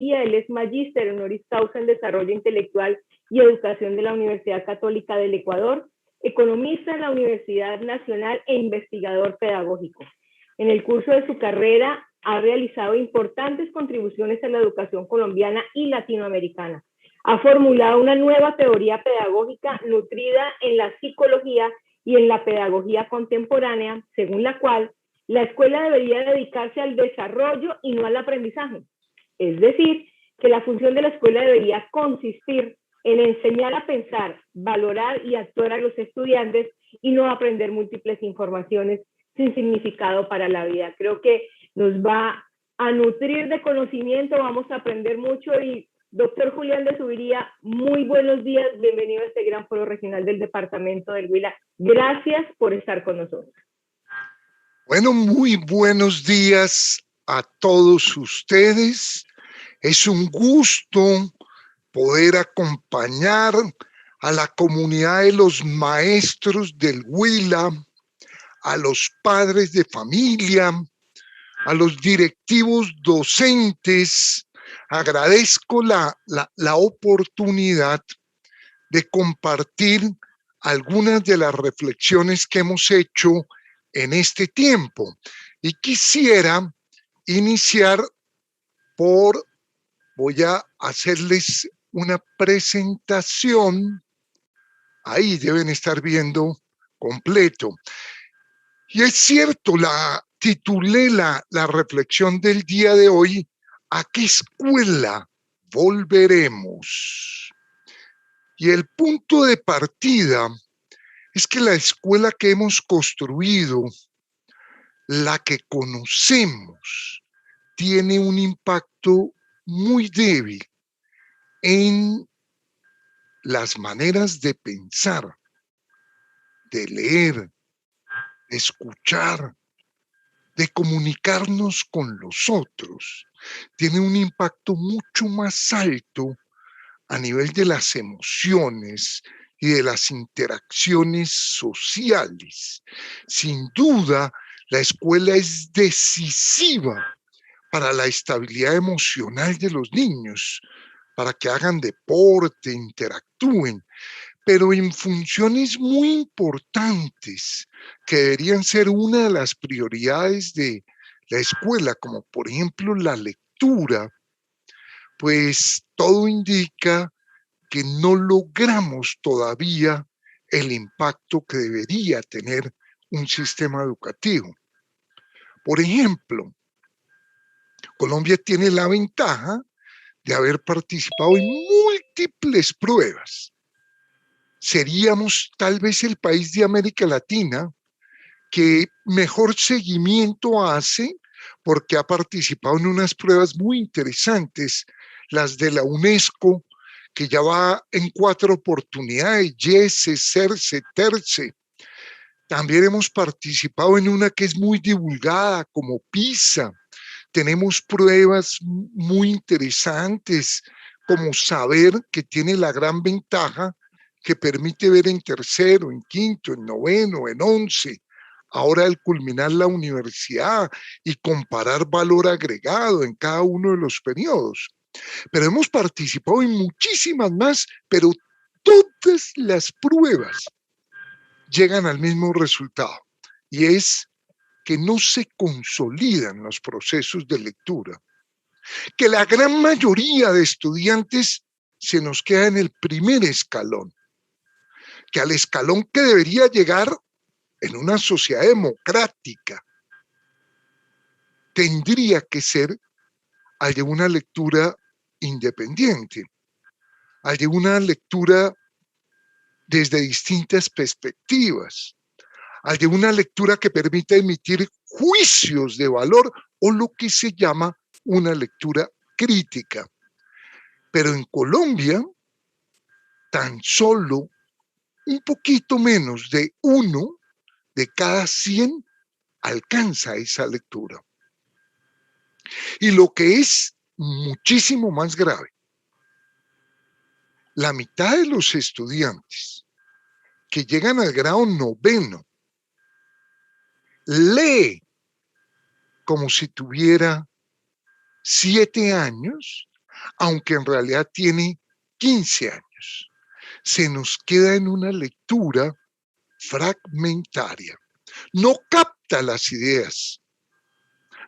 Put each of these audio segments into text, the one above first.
Él es magíster honoris causa en Desarrollo Intelectual y Educación de la Universidad Católica del Ecuador, economista en la Universidad Nacional e investigador pedagógico. En el curso de su carrera ha realizado importantes contribuciones a la educación colombiana y latinoamericana. Ha formulado una nueva teoría pedagógica nutrida en la psicología y en la pedagogía contemporánea, según la cual la escuela debería dedicarse al desarrollo y no al aprendizaje. Es decir, que la función de la escuela debería consistir en enseñar a pensar, valorar y actuar a los estudiantes y no aprender múltiples informaciones sin significado para la vida. Creo que nos va a nutrir de conocimiento, vamos a aprender mucho y doctor Julián de Zuviría, muy buenos días, bienvenido a este gran foro regional del departamento del Huila. Gracias por estar con nosotros. Bueno, muy buenos días a todos ustedes. Es un gusto poder acompañar a la comunidad de los maestros del Huila, a los padres de familia, a los directivos docentes. Agradezco la oportunidad de compartir algunas de las reflexiones que hemos hecho en este tiempo. Y quisiera iniciar voy a hacerles una presentación. Ahí deben estar viendo completo. Y es cierto, titulé la reflexión del día de hoy, ¿a qué escuela volveremos? Y el punto de partida es que la escuela que hemos construido, la que conocemos, tiene un impacto muy débil en las maneras de pensar, de leer, de escuchar, de comunicarnos con los otros. Tiene un impacto mucho más alto a nivel de las emociones y de las interacciones sociales. Sin duda, la escuela es decisiva para la estabilidad emocional de los niños, para que hagan deporte, interactúen, pero en funciones muy importantes que deberían ser una de las prioridades de la escuela, como por ejemplo la lectura, pues todo indica que no logramos todavía el impacto que debería tener un sistema educativo. Por ejemplo, Colombia tiene la ventaja de haber participado en múltiples pruebas. Seríamos tal vez el país de América Latina que mejor seguimiento hace porque ha participado en unas pruebas muy interesantes, las de la UNESCO, que ya va en 4 oportunidades, YESE, CERCE, TERCE. También hemos participado en una que es muy divulgada, como PISA. Tenemos pruebas muy interesantes, como Saber, que tiene la gran ventaja que permite ver en tercero, en quinto, en noveno, en 11. Ahora al culminar la universidad y comparar valor agregado en cada uno de los periodos. Pero hemos participado en muchísimas más, pero todas las pruebas llegan al mismo resultado, y es que no se consolidan los procesos de lectura, que la gran mayoría de estudiantes se nos queda en el primer escalón, que al escalón que debería llegar en una sociedad democrática tendría que ser al de una lectura independiente, al de una lectura desde distintas perspectivas, al de una lectura que permita emitir juicios de valor o lo que se llama una lectura crítica. Pero en Colombia, tan solo un poquito menos de 1 de cada 100 alcanza esa lectura. Y lo que es muchísimo más grave, la mitad de los estudiantes que llegan al grado 9º lee como si tuviera 7 años, aunque en realidad tiene 15 años. Se nos queda en una lectura fragmentaria. No capta las ideas,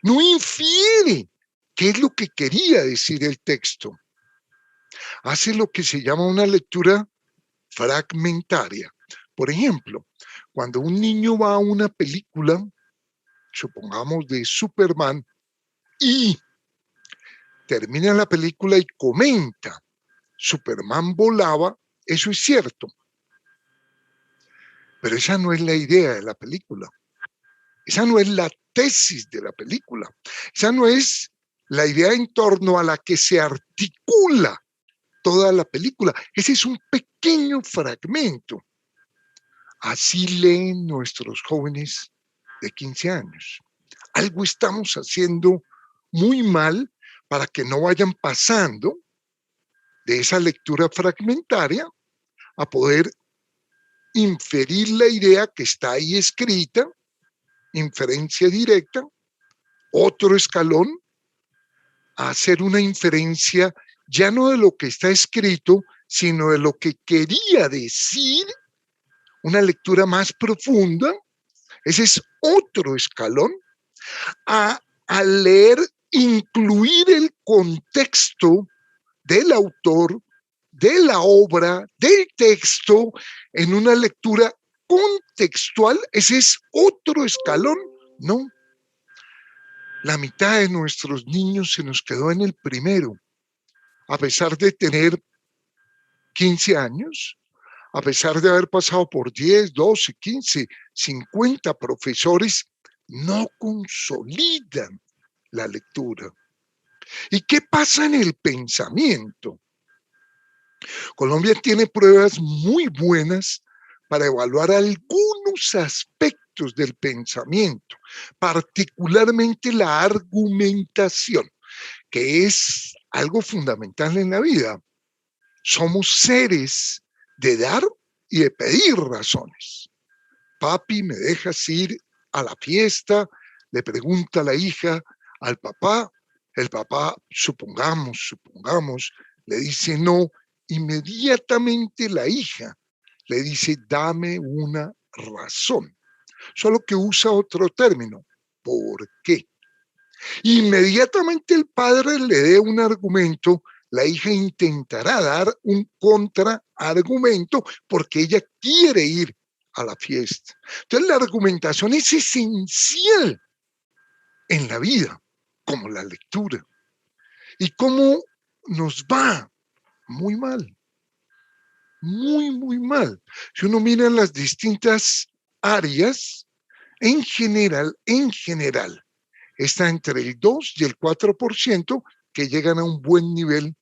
no infiere qué es lo que quería decir el texto. Hace lo que se llama una lectura fragmentaria. Por ejemplo, cuando un niño va a una película, supongamos de Superman, y termina la película y comenta, Superman volaba, eso es cierto. Pero esa no es la idea de la película. Esa no es la tesis de la película. Esa no es la idea en torno a la que se articula toda la película. Ese es un pequeño fragmento. Así leen nuestros jóvenes de 15 años. Algo estamos haciendo muy mal para que no vayan pasando de esa lectura fragmentaria a poder inferir la idea que está ahí escrita, inferencia directa, otro escalón, a hacer una inferencia ya no de lo que está escrito, sino de lo que quería decir, una lectura más profunda. Ese es otro escalón, a leer, incluir el contexto del autor, de la obra, del texto, en una lectura contextual. Ese es otro escalón, ¿no? La mitad de nuestros niños se nos quedó en el primero, a pesar de tener 15 años, a pesar de haber pasado por 10, 12, 15, 50 profesores, no consolidan la lectura. ¿Y qué pasa en el pensamiento? Colombia tiene pruebas muy buenas para evaluar algunos aspectos del pensamiento, particularmente la argumentación, que es algo fundamental en la vida. Somos seres de dar y de pedir razones. Papi, ¿me dejas ir a la fiesta? Le pregunta a la hija al papá. El papá, supongamos, le dice no. Inmediatamente la hija le dice, dame una razón. Solo que usa otro término. ¿Por qué? Inmediatamente el padre le dé un argumento, la hija intentará dar un contraargumento porque ella quiere ir a la fiesta. Entonces la argumentación es esencial en la vida, como la lectura. ¿Y cómo nos va? Muy mal. Muy, muy mal. Si uno mira las distintas áreas, en general, está entre el 2 y el 4% que llegan a un buen nivel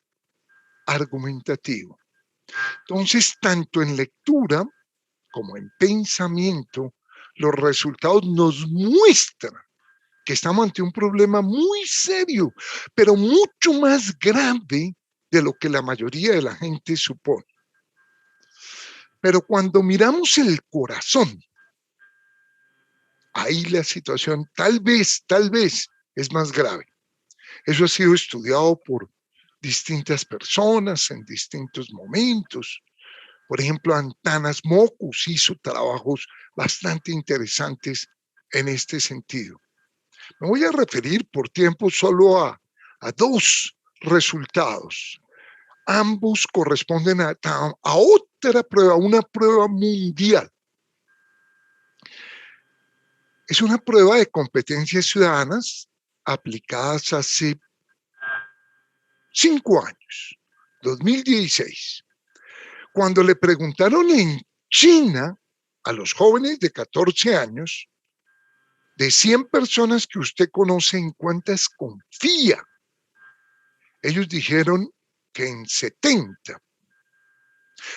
argumentativo. Entonces, tanto en lectura como en pensamiento, los resultados nos muestran que estamos ante un problema muy serio, pero mucho más grave de lo que la mayoría de la gente supone. Pero cuando miramos el corazón, ahí la situación tal vez es más grave. Eso ha sido estudiado por distintas personas en distintos momentos. Por ejemplo, Antanas Mockus hizo trabajos bastante interesantes en este sentido. Me voy a referir por tiempo solo a dos resultados. Ambos corresponden a otra prueba, una prueba mundial. Es una prueba de competencias ciudadanas aplicadas hace 5 años, 2016. Cuando le preguntaron en China a los jóvenes de 14 años, de 100 personas que usted conoce, ¿en cuántas confía? Ellos dijeron que en 70.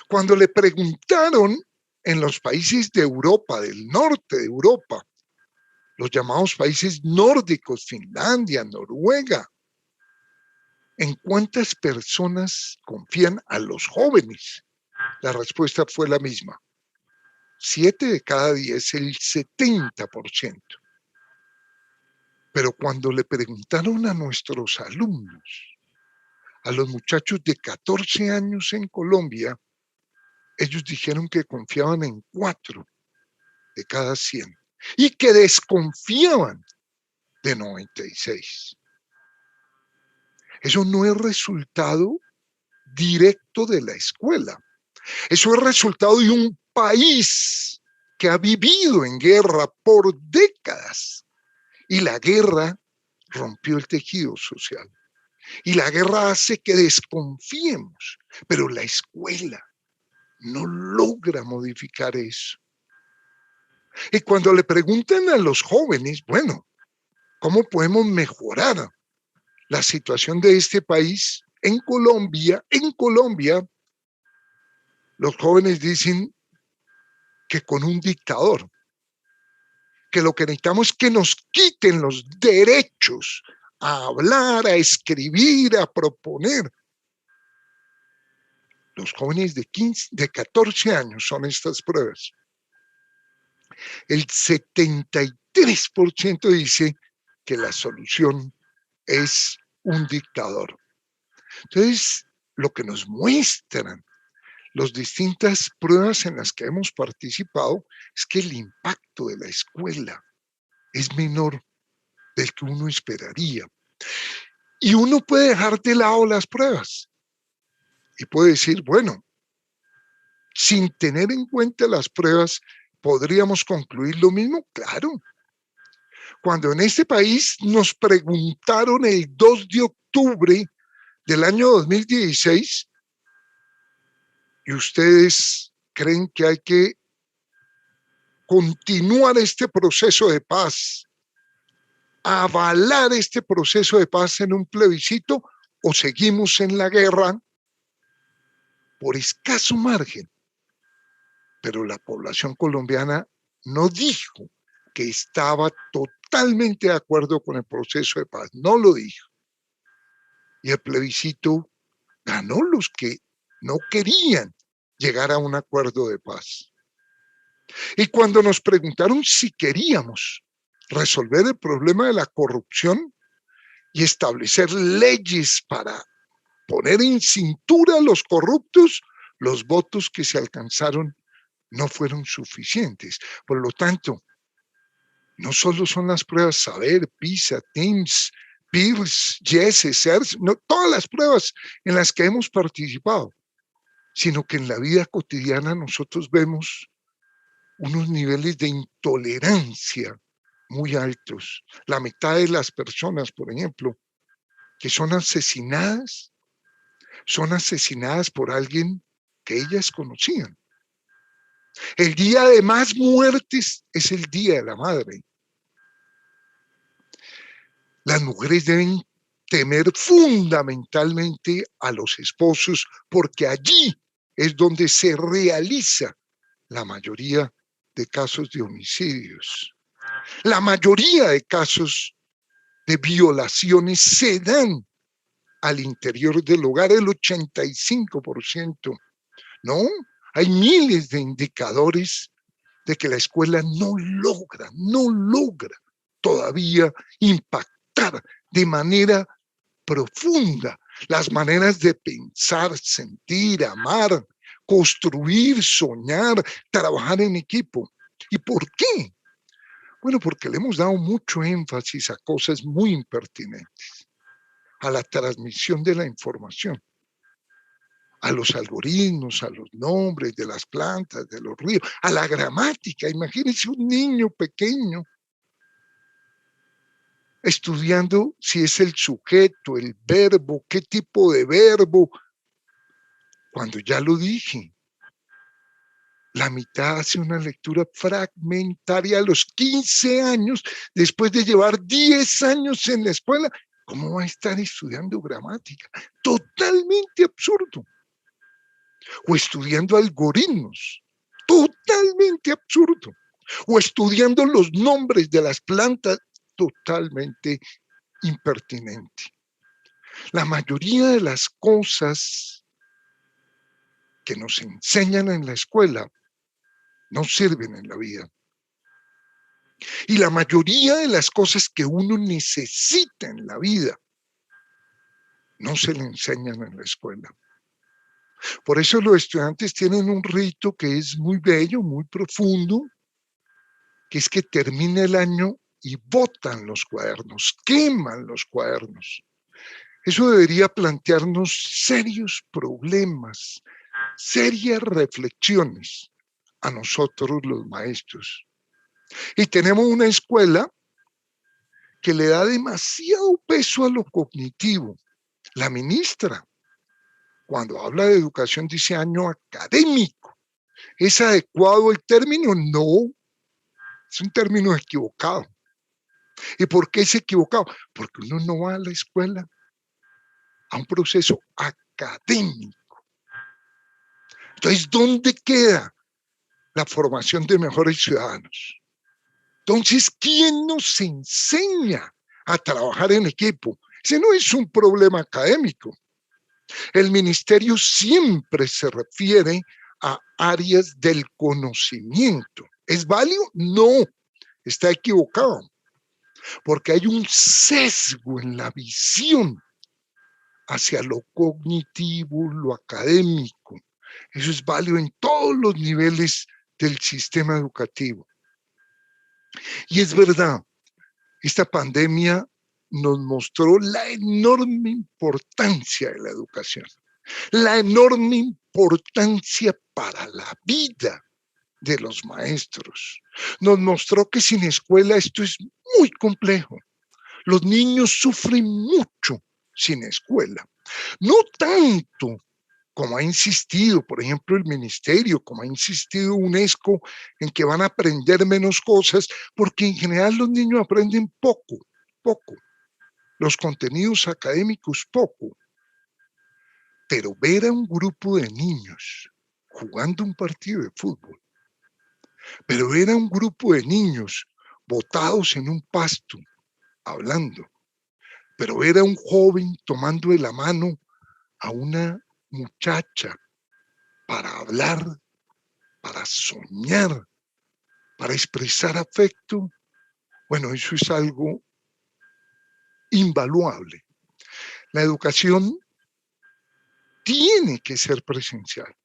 Cuando le preguntaron en los países de Europa, del norte de Europa, los llamados países nórdicos, Finlandia, Noruega, ¿en cuántas personas confían a los jóvenes? La respuesta fue la misma. 7 de cada 10, el 70%. Pero cuando le preguntaron a nuestros alumnos, A los muchachos de 14 años en Colombia, ellos dijeron que confiaban en 4 de cada 100 y que desconfiaban de 96. Eso no es resultado directo de la escuela. Eso es resultado de un país que ha vivido en guerra por décadas. Y la guerra rompió el tejido social. Y la guerra hace que desconfiemos. Pero la escuela no logra modificar eso. Y cuando le preguntan a los jóvenes, bueno, ¿cómo podemos mejorar la situación de este país? En Colombia, los jóvenes dicen que con un dictador, que lo que necesitamos es que nos quiten los derechos a hablar, a escribir, a proponer. Los jóvenes de 14 años son estas pruebas. El 73% dice que la solución es un dictador. Entonces, lo que nos muestran las distintas pruebas en las que hemos participado es que el impacto de la escuela es menor del que uno esperaría. Y uno puede dejar de lado las pruebas y puede decir, bueno, sin tener en cuenta las pruebas, ¿podríamos concluir lo mismo? Claro. Cuando en este país nos preguntaron el 2 de octubre del año 2016, y ustedes creen que hay que continuar este proceso de paz, avalar este proceso de paz en un plebiscito o seguimos en la guerra, por escaso margen. Pero la población colombiana no dijo que estaba totalmente de acuerdo con el proceso de paz, no lo dijo. Y el plebiscito ganó los que no querían llegar a un acuerdo de paz. Y cuando nos preguntaron si queríamos resolver el problema de la corrupción y establecer leyes para poner en cintura a los corruptos, los votos que se alcanzaron no fueron suficientes. Por lo tanto, no solo son las pruebas Saber, PISA, TIMSS, PIRLS, YES, CERS, no, todas las pruebas en las que hemos participado, sino que en la vida cotidiana nosotros vemos unos niveles de intolerancia muy altos. La mitad de las personas, por ejemplo, que son asesinadas por alguien que ellas conocían. El día de más muertes es el Día de la Madre. Las mujeres deben temer fundamentalmente a los esposos porque allí es donde se realiza la mayoría de casos de homicidios. La mayoría de casos de violaciones se dan al interior del hogar, el 85%. ¿No? Hay miles de indicadores de que la escuela no logra todavía impactar de manera profunda las maneras de pensar, sentir, amar, construir, soñar, trabajar en equipo. ¿Y por qué? Bueno, porque le hemos dado mucho énfasis a cosas muy impertinentes, a la transmisión de la información, a los algoritmos, a los nombres de las plantas, de los ríos, a la gramática. Imagínense un niño pequeño estudiando si es el sujeto, el verbo, qué tipo de verbo, cuando ya lo dije. La mitad hace una lectura fragmentaria a los 15 años, después de llevar 10 años en la escuela. ¿Cómo va a estar estudiando gramática? Totalmente absurdo. O estudiando algoritmos. Totalmente absurdo. O estudiando los nombres de las plantas. Totalmente impertinente. La mayoría de las cosas que nos enseñan en la escuela no sirven en la vida. Y la mayoría de las cosas que uno necesita en la vida no se le enseñan en la escuela. Por eso los estudiantes tienen un rito que es muy bello, muy profundo, que es que termina el año y botan los cuadernos, queman los cuadernos. Eso debería plantearnos serios problemas, serias reflexiones a nosotros los maestros. Y tenemos una escuela que le da demasiado peso a lo cognitivo. La ministra, cuando habla de educación, dice año académico. ¿Es adecuado el término? No, es un término equivocado. ¿Y por qué es equivocado? Porque uno no va a la escuela a un proceso académico. Entonces, ¿dónde queda la formación de mejores ciudadanos? Entonces, ¿quién nos enseña a trabajar en equipo? Ese no es un problema académico. El ministerio siempre se refiere a áreas del conocimiento. ¿Es válido? No, está equivocado, porque hay un sesgo en la visión hacia lo cognitivo, lo académico. Eso es válido en todos los niveles del sistema educativo. Y es verdad, esta pandemia nos mostró la enorme importancia de la educación, la enorme importancia para la vida de los maestros. Nos mostró que sin escuela esto es muy complejo. Los niños sufren mucho sin escuela. No tanto como ha insistido, por ejemplo, el ministerio, como ha insistido UNESCO, en que van a aprender menos cosas, porque en general los niños aprenden poco. Los contenidos académicos poco. Pero ver a un grupo de niños jugando un partido de fútbol, pero ver a un grupo de niños botados en un pasto, hablando, pero ver a un joven tomando de la mano a una muchacha para hablar, para soñar, para expresar afecto, bueno, eso es algo invaluable. La educación tiene que ser presencial,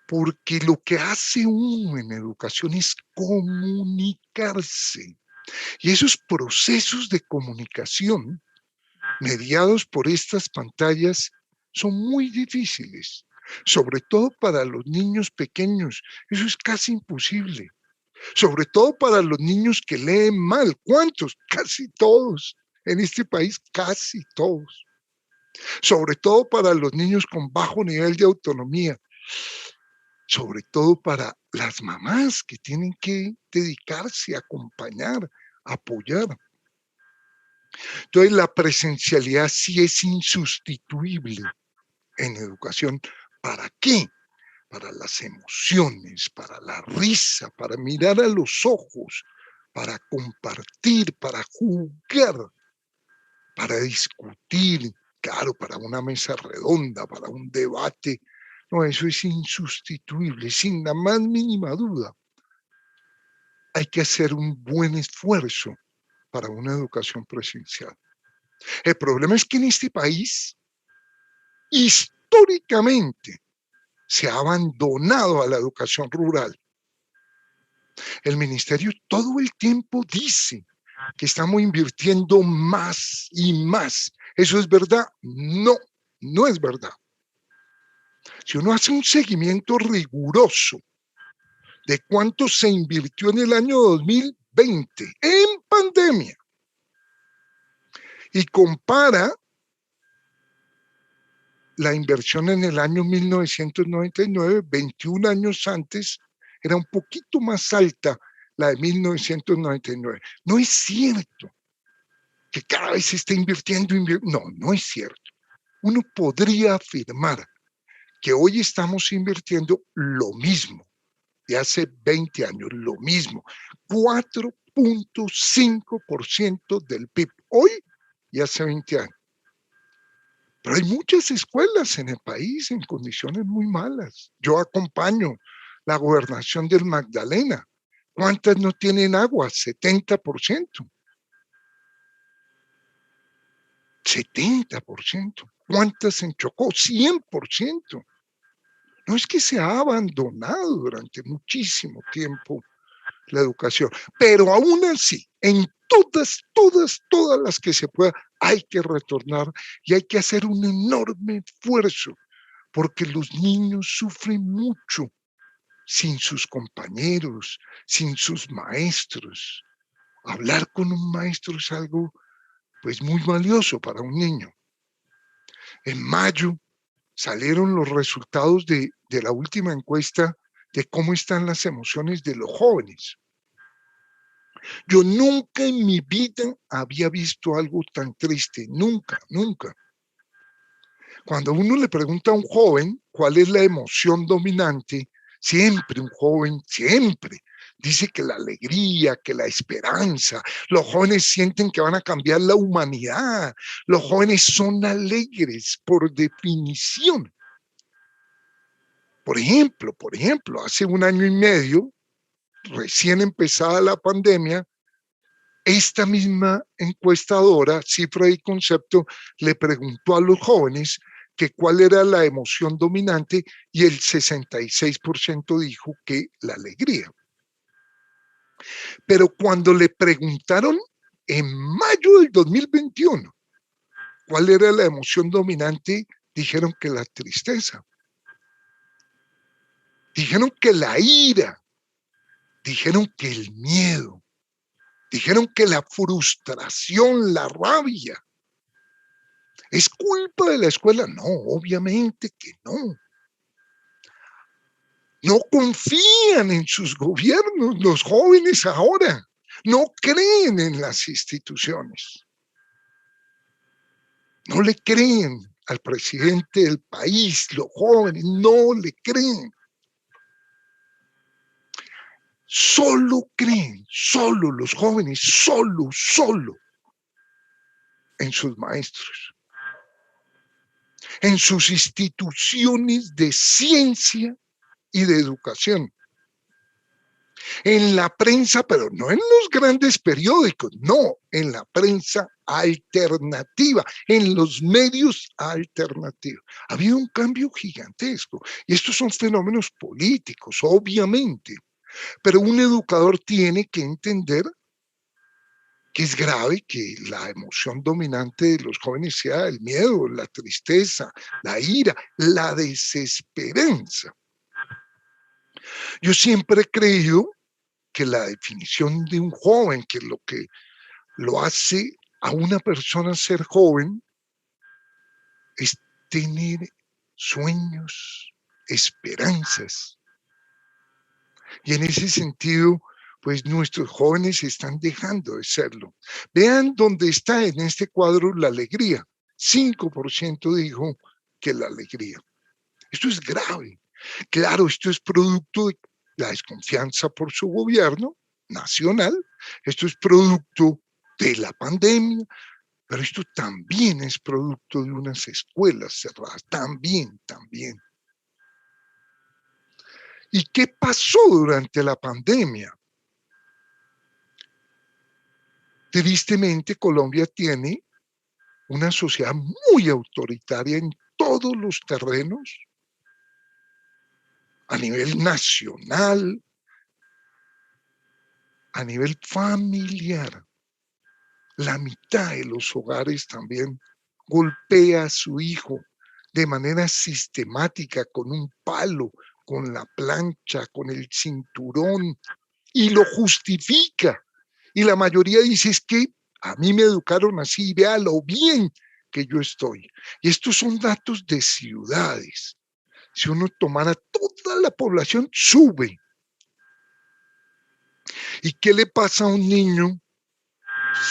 porque lo que hace uno en educación es comunicarse. Y esos procesos de comunicación mediados por estas pantallas son muy difíciles, sobre todo para los niños pequeños. Eso es casi imposible, sobre todo para los niños que leen mal. ¿Cuántos? Casi todos. En este país, casi todos. Sobre todo para los niños con bajo nivel de autonomía. Sobre todo para las mamás que tienen que dedicarse a acompañar, a apoyar. Entonces, la presencialidad sí es insustituible en educación. ¿Para qué? Para las emociones, para la risa, para mirar a los ojos, para compartir, para jugar, para discutir, claro, para una mesa redonda, para un debate. No, eso es insustituible, sin la más mínima duda. Hay que hacer un buen esfuerzo para una educación presencial. El problema es que en este país, históricamente, se ha abandonado a la educación rural. El ministerio todo el tiempo dice que estamos invirtiendo más y más. ¿Eso es verdad? No, no es verdad. Si uno hace un seguimiento riguroso de cuánto se invirtió en el año 2020 en pandemia y compara la inversión en el año 1999, 21 años antes, era un poquito más alta la de 1999. No es cierto que cada vez se esté invirtiendo. No, no es cierto. Uno podría afirmar que hoy estamos invirtiendo lo mismo de hace 20 años, lo mismo, 4.5% del PIB, hoy y hace 20 años. Pero hay muchas escuelas en el país en condiciones muy malas. Yo acompaño la gobernación del Magdalena. ¿Cuántas no tienen agua? 70%. 70%. ¿Cuántas en Chocó? 100%. No es que se ha abandonado durante muchísimo tiempo la educación, pero aún así, en todas las que se pueda, hay que retornar y hay que hacer un enorme esfuerzo, porque los niños sufren mucho sin sus compañeros, sin sus maestros. Hablar con un maestro es algo pues muy valioso para un niño. En mayo salieron los resultados de la última encuesta de cómo están las emociones de los jóvenes. Yo nunca en mi vida había visto algo tan triste, nunca, nunca. Cuando uno le pregunta a un joven cuál es la emoción dominante, siempre un joven, siempre dice que la alegría, que la esperanza. Los jóvenes sienten que van a cambiar la humanidad. Los jóvenes son alegres por definición. Por ejemplo, hace 1 año y medio, recién empezada la pandemia, esta misma encuestadora, Cifra y Concepto, le preguntó a los jóvenes que cuál era la emoción dominante y el 66% dijo que la alegría. Pero cuando le preguntaron en mayo del 2021 cuál era la emoción dominante, dijeron que la tristeza, dijeron que la ira, dijeron que el miedo, dijeron que la frustración, la rabia. ¿Es culpa de la escuela? No, obviamente que no. No confían en sus gobiernos los jóvenes ahora. No creen en las instituciones. No le creen al presidente del país. Los jóvenes no le creen. Solo creen, solo los jóvenes, solo en sus maestros, en sus instituciones de ciencia y de educación, en la prensa, pero no en los grandes periódicos, no, en la prensa alternativa, en los medios alternativos. Ha habido un cambio gigantesco y estos son fenómenos políticos, obviamente, pero un educador tiene que entender que es grave que la emoción dominante de los jóvenes sea el miedo, la tristeza, la ira, la desesperanza. Yo siempre he creído que la definición de un joven, que lo hace a una persona ser joven, es tener sueños, esperanzas. Y en ese sentido, pues nuestros jóvenes están dejando de serlo. Vean dónde está en este cuadro la alegría. 5% dijo que la alegría. Esto es grave. Claro, esto es producto de la desconfianza por su gobierno nacional. Esto es producto de la pandemia, pero esto también es producto de unas escuelas cerradas. También. ¿Y qué pasó durante la pandemia? Tristemente, Colombia tiene una sociedad muy autoritaria en todos los terrenos, a nivel nacional, a nivel familiar. La mitad de los hogares también golpea a su hijo de manera sistemática con un palo, con la plancha, con el cinturón, y lo justifica. Y la mayoría dice, es que a mí me educaron así, vea lo bien que yo estoy. Y estos son datos de ciudades. Si uno tomara toda la población, sube. ¿Y qué le pasa a un niño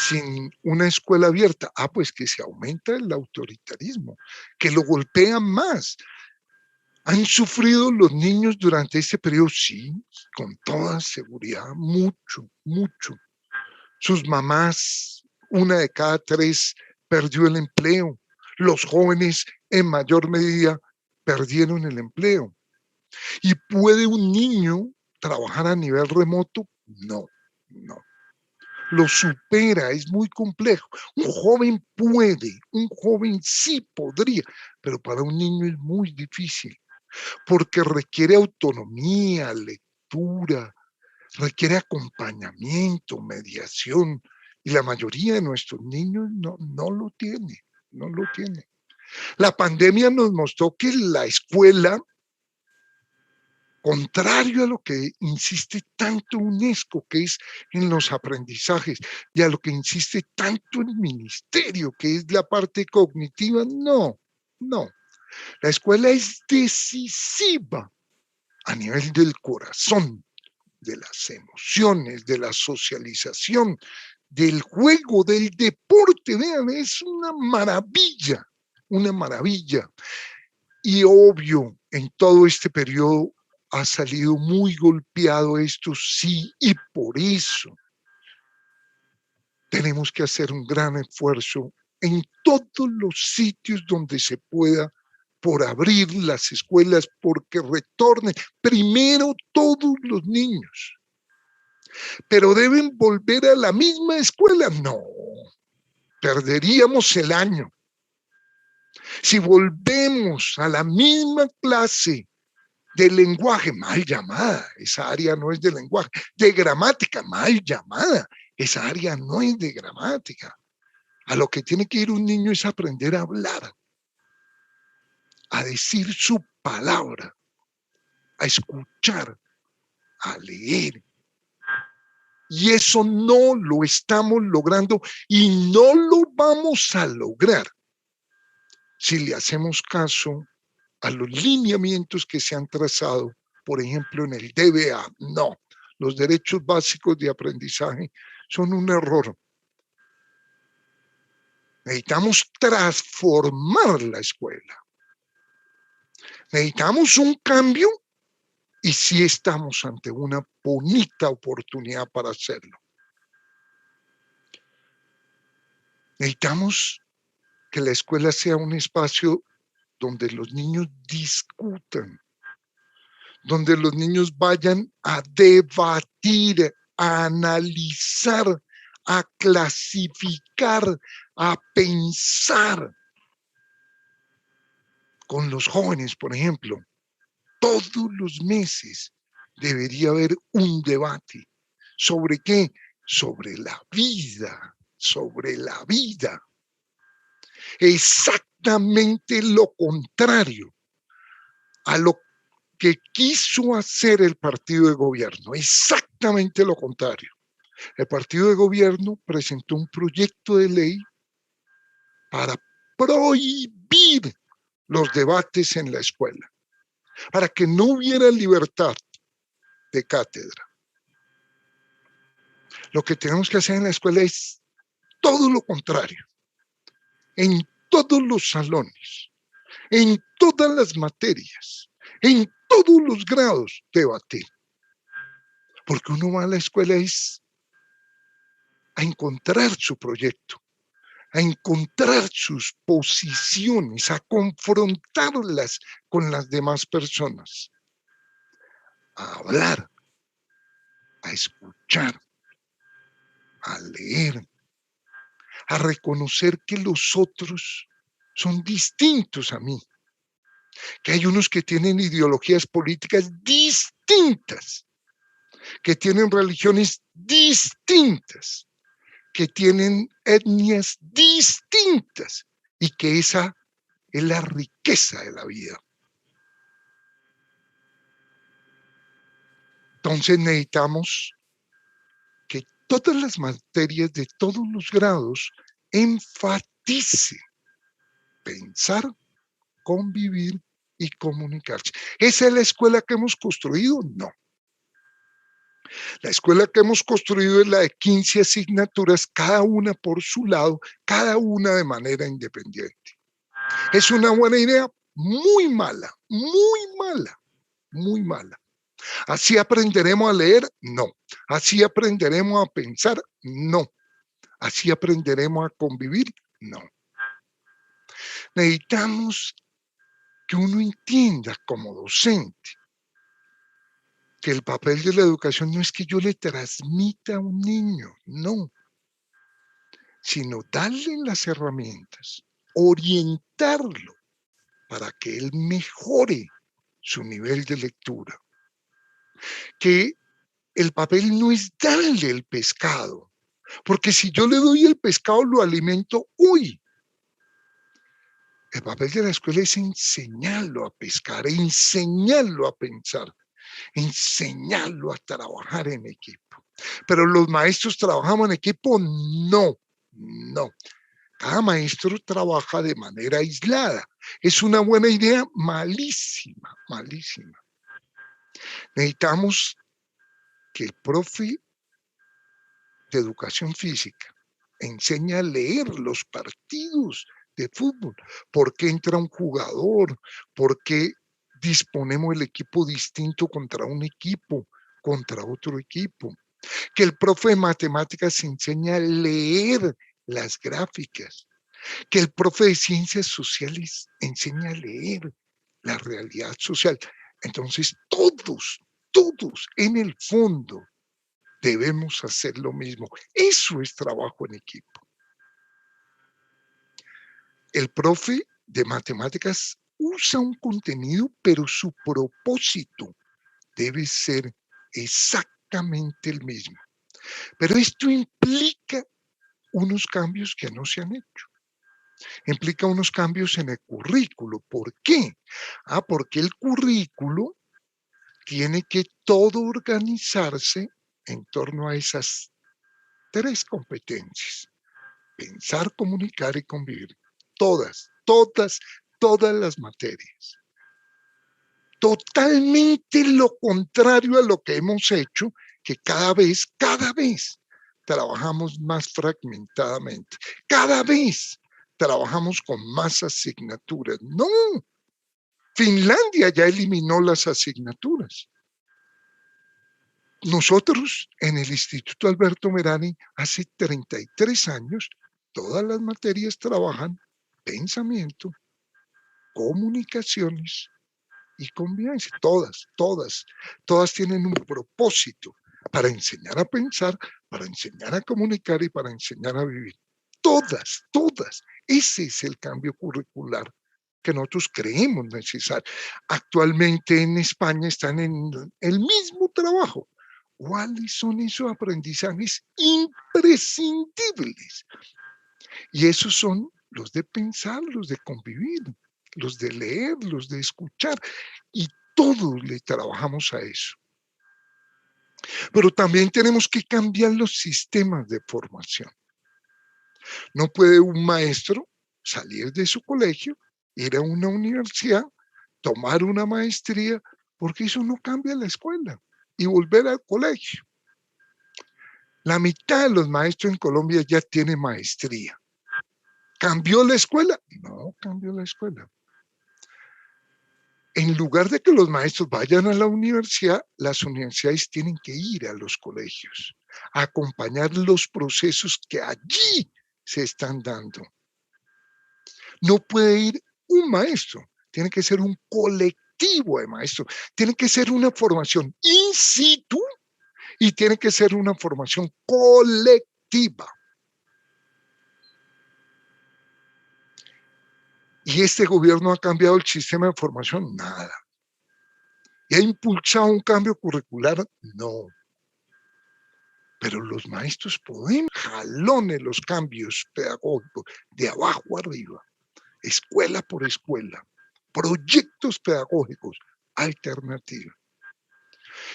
sin una escuela abierta? Pues que se aumenta el autoritarismo, que lo golpean más. ¿Han sufrido los niños durante este periodo? Sí, con toda seguridad, mucho. Sus mamás, 1 de cada 3 perdió el empleo. Los jóvenes en mayor medida perdieron el empleo. ¿Y puede un niño trabajar a nivel remoto? No. lo supera, es muy complejo. Un joven puede, un joven sí podría, pero para un niño es muy difícil, porque requiere autonomía, lectura, requiere acompañamiento, mediación, y la mayoría de nuestros niños no lo tiene, no lo tiene. La pandemia nos mostró que la escuela, contrario a lo que insiste tanto UNESCO, que es en los aprendizajes, y a lo que insiste tanto el ministerio, que es la parte cognitiva, no. La escuela es decisiva a nivel del corazón, de las emociones, de la socialización, del juego, del deporte. Vean, es una maravilla, una maravilla. Y obvio, en todo este periodo ha salido muy golpeado esto, sí, y por eso tenemos que hacer un gran esfuerzo en todos los sitios donde se pueda por abrir las escuelas, porque retornen primero todos los niños. Pero deben volver a la misma escuela. No, perderíamos el año. Si volvemos a la misma clase de lenguaje, mal llamada, esa área no es de lenguaje, de gramática, mal llamada, esa área no es de gramática. A lo que tiene que ir un niño es aprender a hablar, a decir su palabra, a escuchar, a leer. Y eso no lo estamos logrando y no lo vamos a lograr si le hacemos caso a los lineamientos que se han trazado, por ejemplo, en el DBA. No, los derechos básicos de aprendizaje son un error. Necesitamos transformar la escuela. Necesitamos un cambio y sí estamos ante una bonita oportunidad para hacerlo. Necesitamos que la escuela sea un espacio donde los niños discutan, donde los niños vayan a debatir, a analizar, a clasificar, a pensar. Con los jóvenes, por ejemplo, todos los meses debería haber un debate. ¿Sobre qué? Sobre la vida, sobre la vida. Exactamente lo contrario a lo que quiso hacer el partido de gobierno, exactamente lo contrario. El partido de gobierno presentó un proyecto de ley para prohibir los debates en la escuela, para que no hubiera libertad de cátedra. Lo que tenemos que hacer en la escuela es todo lo contrario. En todos los salones, en todas las materias, en todos los grados, debatir. Porque uno va a la escuela es a encontrar su proyecto, a encontrar sus posiciones, a confrontarlas con las demás personas, a hablar, a escuchar, a leer, a reconocer que los otros son distintos a mí, que hay unos que tienen ideologías políticas distintas, que tienen religiones distintas, que tienen etnias distintas y que esa es la riqueza de la vida. Entonces necesitamos que todas las materias de todos los grados enfatice pensar, convivir y comunicarse. ¿Esa es la escuela que hemos construido? No. La escuela que hemos construido es la de 15 asignaturas, cada una por su lado, cada una de manera independiente. ¿Es una buena idea? Muy mala, muy mala, muy mala. ¿Así aprenderemos a leer? No. ¿Así aprenderemos a pensar? No. ¿Así aprenderemos a convivir? No. Necesitamos que uno entienda como docente que el papel de la educación no es que yo le transmita a un niño, no. sino darle las herramientas, orientarlo para que él mejore su nivel de lectura. Que el papel no es darle el pescado, porque si yo le doy el pescado, lo alimento hoy. El papel de la escuela es enseñarlo a pescar, enseñarlo a pensar, enseñarlo a trabajar en equipo. Pero los maestros trabajamos en equipo, no, no. Cada maestro trabaja de manera aislada. ¿Es una buena idea? Malísima, malísima. Necesitamos que el profe de educación física enseña a leer los partidos de fútbol, por qué entra un jugador, por qué disponemos el equipo distinto contra un equipo, contra otro equipo. Que el profe de matemáticas enseña a leer las gráficas, que el profe de ciencias sociales enseña a leer la realidad social. Entonces, todos en el fondo debemos hacer lo mismo. Eso es trabajo en equipo. El profe de matemáticas usa un contenido, pero su propósito debe ser exactamente el mismo. Pero esto implica unos cambios que no se han hecho. Implica unos cambios en el currículo. ¿Por qué? Porque el currículo tiene que todo organizarse en torno a esas 3 competencias: pensar, comunicar y convivir. Todas las materias. Totalmente lo contrario a lo que hemos hecho, que cada vez trabajamos más fragmentadamente. Cada vez trabajamos con más asignaturas. No, Finlandia ya eliminó las asignaturas. Nosotros en el Instituto Alberto Merani, hace 33 años, todas las materias trabajan pensamiento, comunicaciones y convivencia. Todas tienen un propósito para enseñar a pensar, para enseñar a comunicar y para enseñar a vivir. Todas. Ese es el cambio curricular que nosotros creemos necesario. Actualmente en España están en el mismo trabajo. ¿Cuáles son esos aprendizajes imprescindibles? Y esos son los de pensar, los de convivir, los de leer, los de escuchar. Y todos le trabajamos a eso. Pero también tenemos que cambiar los sistemas de formación. No puede un maestro salir de su colegio, ir a una universidad, tomar una maestría, porque eso no cambia la escuela, y volver al colegio. La mitad de los maestros en Colombia ya tienen maestría. ¿Cambió la escuela? No cambió la escuela. En lugar de que los maestros vayan a la universidad, las universidades tienen que ir a los colegios, a acompañar los procesos que allí se están dando. No puede ir un maestro, tiene que ser un colectivo de maestros, tiene que ser una formación in situ y tiene que ser una formación colectiva. ¿Y este gobierno ha cambiado el sistema de formación? Nada. ¿Y ha impulsado un cambio curricular? No. Pero los maestros podemos jalones los cambios pedagógicos de abajo arriba, escuela por escuela, proyectos pedagógicos alternativos.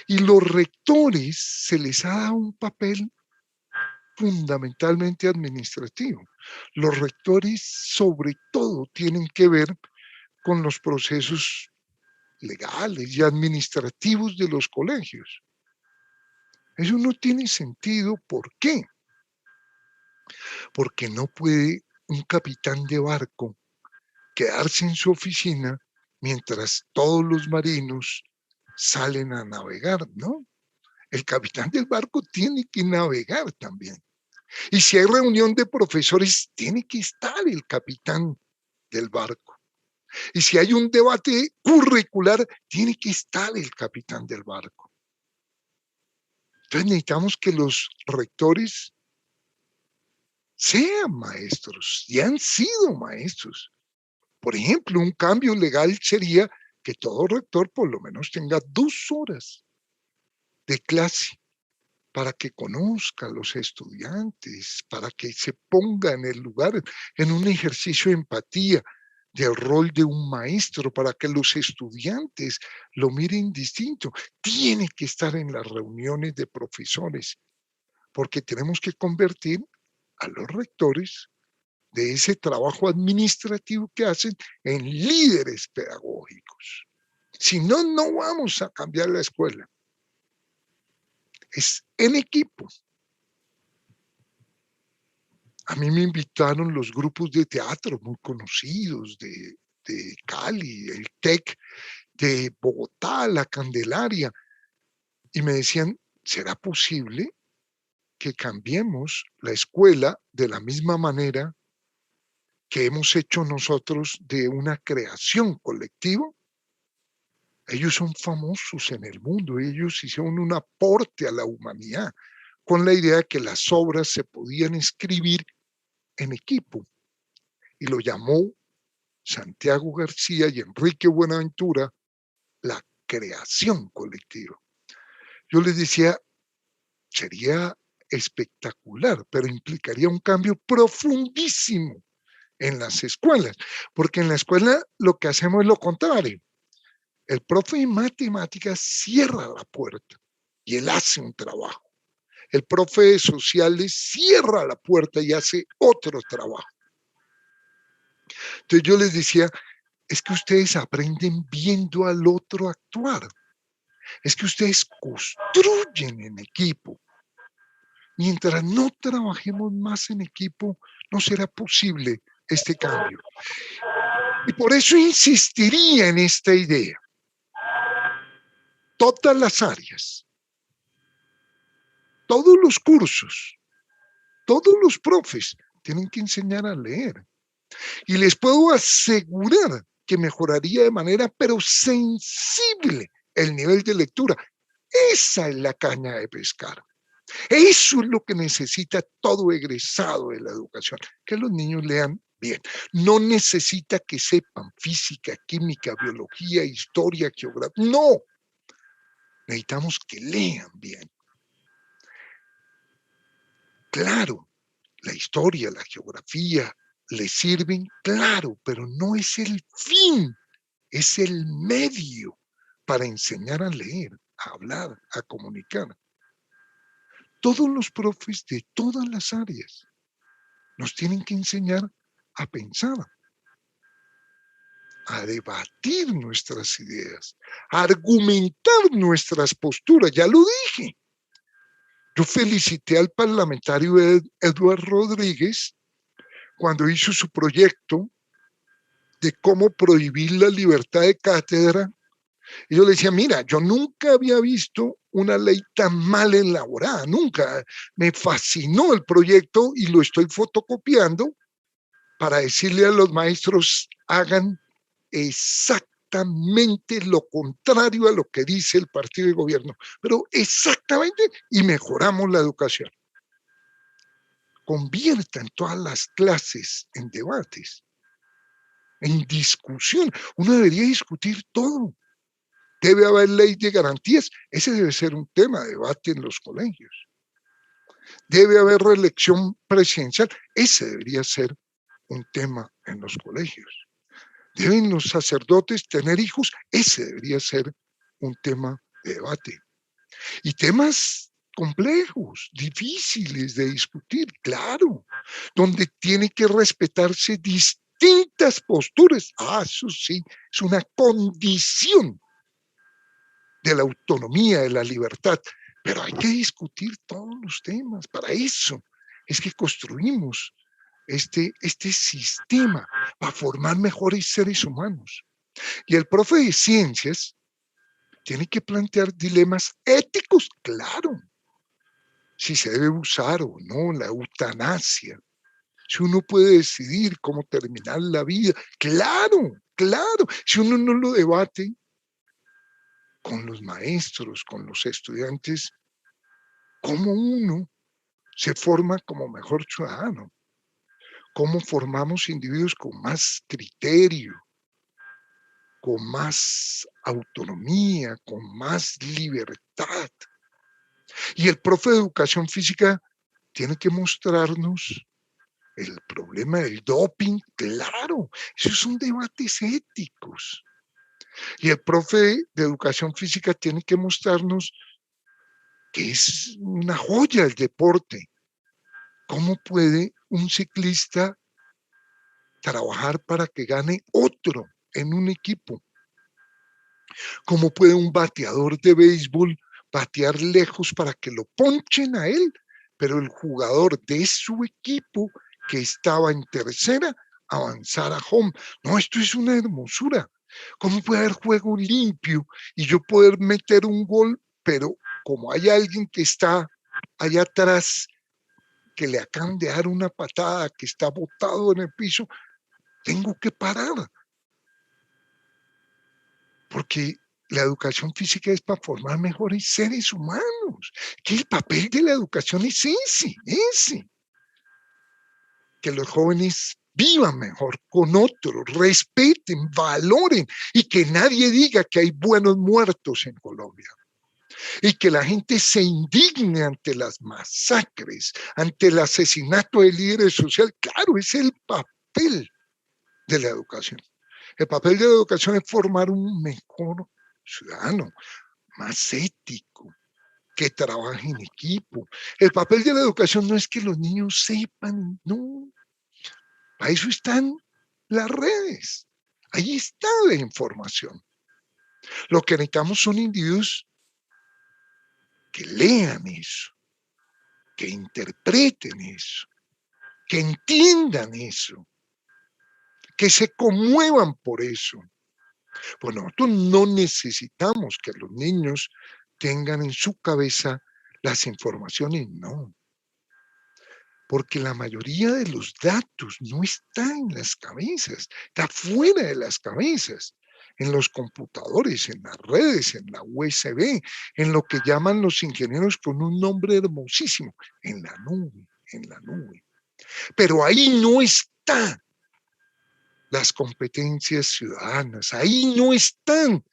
Y los rectores se les ha dado un papel fundamentalmente administrativo. Los rectores sobre todo tienen que ver con los procesos legales y administrativos de los colegios. Eso no tiene sentido. ¿Por qué? Porque no puede un capitán de barco quedarse en su oficina mientras todos los marinos salen a navegar, ¿no? El capitán del barco tiene que navegar también. Y si hay reunión de profesores, tiene que estar el capitán del barco. Y si hay un debate curricular, tiene que estar el capitán del barco. Entonces necesitamos que los rectores sean maestros y han sido maestros. Por ejemplo, un cambio legal sería que todo rector por lo menos tenga 2 horas de clase para que conozca a los estudiantes, para que se ponga en el lugar, en un ejercicio de empatía del rol de un maestro, para que los estudiantes lo miren distinto. Tiene que estar en las reuniones de profesores, porque tenemos que convertir a los rectores de ese trabajo administrativo que hacen en líderes pedagógicos. Si no, no vamos a cambiar la escuela. Es en equipo. A mí me invitaron los grupos de teatro muy conocidos de Cali, el TEC, de Bogotá, la Candelaria, y me decían, ¿será posible que cambiemos la escuela de la misma manera que hemos hecho nosotros de una creación colectiva? Ellos son famosos en el mundo, ellos hicieron un aporte a la humanidad con la idea de que las obras se podían escribir en equipo, y lo llamó Santiago García y Enrique Buenaventura la creación colectiva. Yo les decía, sería espectacular, pero implicaría un cambio profundísimo en las escuelas, porque en la escuela lo que hacemos es lo contrario. El profe de matemáticas cierra la puerta y él hace un trabajo. El profe de sociales cierra la puerta y hace otro trabajo. Entonces yo les decía, es que ustedes aprenden viendo al otro actuar. Es que ustedes construyen en equipo. Mientras no trabajemos más en equipo, no será posible este cambio. Y por eso insistiría en esta idea. Todas las áreas, todos los cursos, todos los profes tienen que enseñar a leer. Y les puedo asegurar que mejoraría de manera, pero sensible, el nivel de lectura. Esa es la caña de pescar. Eso es lo que necesita todo egresado de la educación, que los niños lean bien. No necesita que sepan física, química, biología, historia, geografía. No. Necesitamos que lean bien. Claro, la historia, la geografía les sirven, claro, pero no es el fin, es el medio para enseñar a leer, a hablar, a comunicar. Todos los profes de todas las áreas nos tienen que enseñar a pensar, a debatir nuestras ideas, a argumentar nuestras posturas. Ya lo dije. Yo felicité al parlamentario Eduardo Rodríguez cuando hizo su proyecto de cómo prohibir la libertad de cátedra. Y yo le decía, mira, yo nunca había visto una ley tan mal elaborada, nunca. Me fascinó el proyecto y lo estoy fotocopiando para decirle a los maestros, hagan exactamente lo contrario a lo que dice el partido de gobierno, pero exactamente, y mejoramos la educación. Conviertan todas las clases en debates, en discusión. Uno debería discutir todo. Debe haber ley de garantías. Ese debe ser un tema de debate en los colegios. Debe haber reelección presidencial. Ese debería ser un tema en los colegios. ¿Deben los sacerdotes tener hijos? Ese debería ser un tema de debate. Y temas complejos, difíciles de discutir, claro, donde tiene que respetarse distintas posturas. Eso sí, es una condición de la autonomía, de la libertad, pero hay que discutir todos los temas. Para eso es que construimos este sistema para formar mejores seres humanos. Y el profe de ciencias tiene que plantear dilemas éticos, claro, si se debe usar o no la eutanasia, si uno puede decidir cómo terminar la vida, claro, claro, si uno no lo debate con los maestros, con los estudiantes, cómo uno se forma como mejor ciudadano. cómo formamos individuos con más criterio, con más autonomía, con más libertad. Y el profe de educación física tiene que mostrarnos el problema del doping, claro, esos son debates éticos. Y el profe de educación física tiene que mostrarnos que es una joya el deporte. ¿Cómo puede un ciclista trabajar para que gane otro en un equipo? ¿Cómo puede un bateador de béisbol batear lejos para que lo ponchen a él? Pero el jugador de su equipo que estaba en tercera avanzar a home. No, esto es una hermosura. ¿Cómo puede haber juego limpio y yo poder meter un gol, pero como hay alguien que está allá atrás, que le acaban de dar una patada, que está botado en el piso, tengo que parar? Porque la educación física es para formar mejores seres humanos, que el papel de la educación es ese, que los jóvenes vivan mejor con otros, respeten, valoren y que nadie diga que hay buenos muertos en Colombia y que la gente se indigne ante las masacres, ante el asesinato de líderes sociales. Claro, es el papel de la educación. El papel de la educación es formar un mejor ciudadano, más ético, que trabaje en equipo. El papel de la educación no es que los niños sepan, no. Para eso están las redes. Ahí está la información. Lo que necesitamos son individuos que lean eso, que interpreten eso, que entiendan eso, que se conmuevan por eso. Pues nosotros no necesitamos que los niños tengan en su cabeza las informaciones, no. Porque la mayoría de los datos no están en las cabezas, está fuera de las cabezas, en los computadores, en las redes, en la USB, en lo que llaman los ingenieros con un nombre hermosísimo, en la nube, en la nube. Pero ahí no están las competencias ciudadanas, ahí no están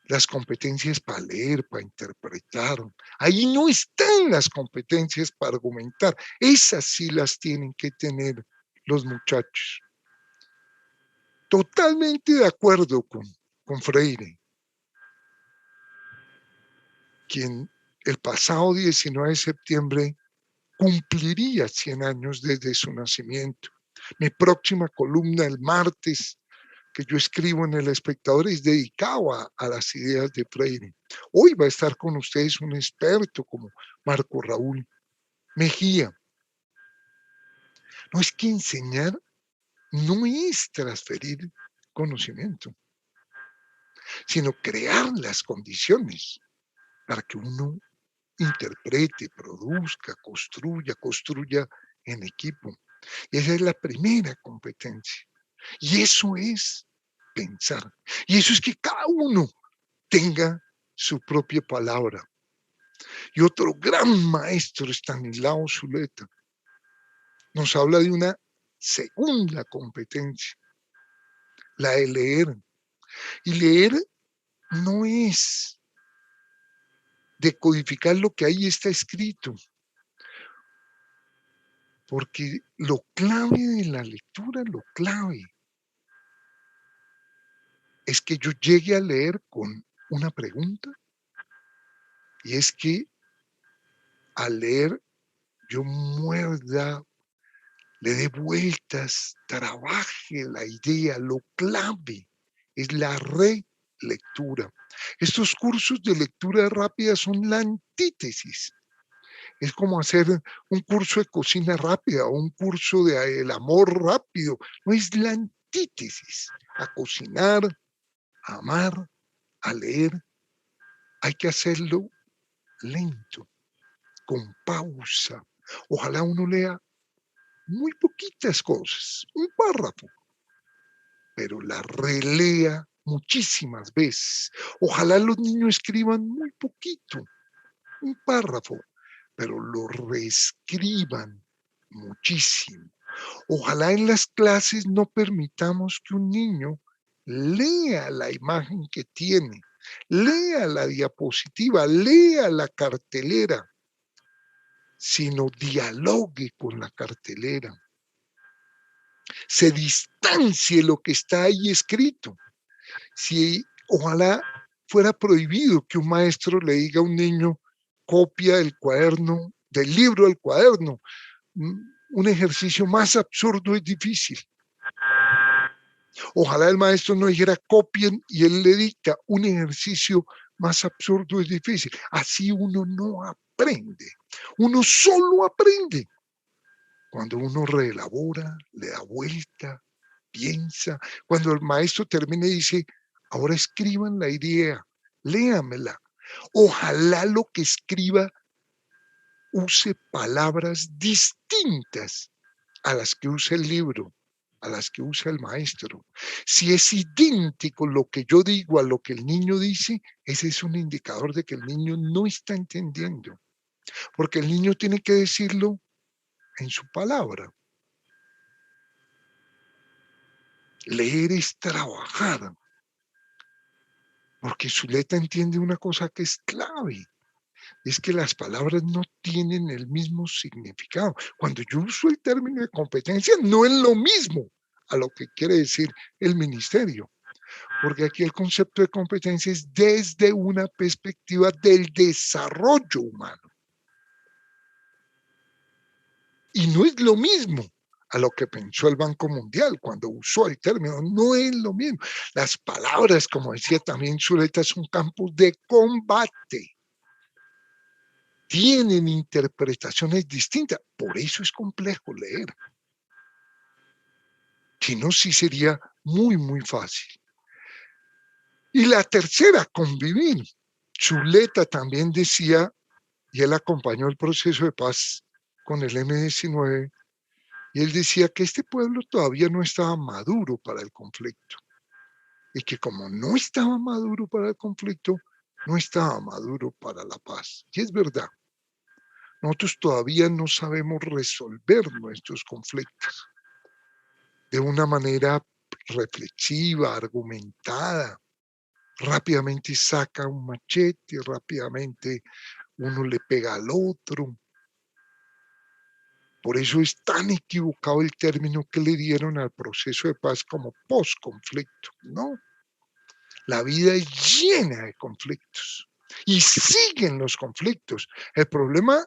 las competencias para leer, para interpretar. Ahí no están las competencias para argumentar. Esas sí las tienen que tener los muchachos. Totalmente de acuerdo con Freire, quien el pasado 19 de septiembre cumpliría 100 años desde su nacimiento. Mi próxima columna el martes que yo escribo en El Espectador es dedicado a las ideas de Freire. Hoy va a estar con ustedes un experto como Marco Raúl Mejía. No es que enseñar no es transferir conocimiento, sino crear las condiciones para que uno interprete, produzca, construya en equipo. Y esa es la primera competencia. Y eso es pensar. Y eso es que cada uno tenga su propia palabra. Y otro gran maestro, Stanislao Zuleta, nos habla de una segunda competencia, la de leer. Y leer no es decodificar lo que ahí está escrito, porque lo clave de la lectura, lo clave, es que yo llegue a leer con una pregunta, y es que al leer yo muerda, le dé vueltas, trabaje la idea, lo clave es la relectura. Estos cursos de lectura rápida son la antítesis. Es como hacer un curso de cocina rápida o un curso de el amor rápido. No, es la antítesis. A cocinar, a amar, a leer, hay que hacerlo lento, con pausa. Ojalá uno lea muy poquitas cosas, un párrafo, pero la relea muchísimas veces. Ojalá los niños escriban muy poquito, un párrafo, pero lo reescriban muchísimo. Ojalá en las clases no permitamos que un niño lea la imagen que tiene, lea la diapositiva, lea la cartelera, sino dialogue con la cartelera, se distancie lo que está ahí escrito. Si ojalá fuera prohibido que un maestro le diga a un niño, copia el cuaderno, del libro al cuaderno. Un ejercicio más absurdo es difícil. Ojalá el maestro no dijera copien y él le dicta. Un ejercicio más absurdo es difícil. Así uno no aprende. Uno solo aprende cuando uno reelabora, le da vuelta, piensa. Cuando el maestro termina y dice, ahora escriban la idea, léamela. Ojalá lo que escriba use palabras distintas a las que usa el libro, a las que usa el maestro. Si es idéntico lo que yo digo a lo que el niño dice, ese es un indicador de que el niño no está entendiendo, porque el niño tiene que decirlo en su palabra. Leer es trabajar, porque Zuleta entiende una cosa que es clave, es que las palabras no tienen el mismo significado. Cuando yo uso el término de competencia, no es lo mismo a lo que quiere decir el ministerio, porque aquí el concepto de competencia es desde una perspectiva del desarrollo humano. Y no es lo mismo a lo que pensó el Banco Mundial cuando usó el término, no es lo mismo. Las palabras, como decía también Zuleta, son campos de combate. Tienen interpretaciones distintas, por eso es complejo leer. Si no, sí sería muy, muy fácil. Y la tercera, convivir. Zuleta también decía, y él acompañó el proceso de paz con el M-19, y él decía que este pueblo todavía no estaba maduro para el conflicto, y que como no estaba maduro para el conflicto, no estaba maduro para la paz. Y es verdad, nosotros todavía no sabemos resolver nuestros conflictos de una manera reflexiva, argumentada. Rápidamente saca un machete, rápidamente uno le pega al otro. Por eso es tan equivocado el término que le dieron al proceso de paz como post-conflicto, ¿no? La vida es llena de conflictos y siguen los conflictos. El problema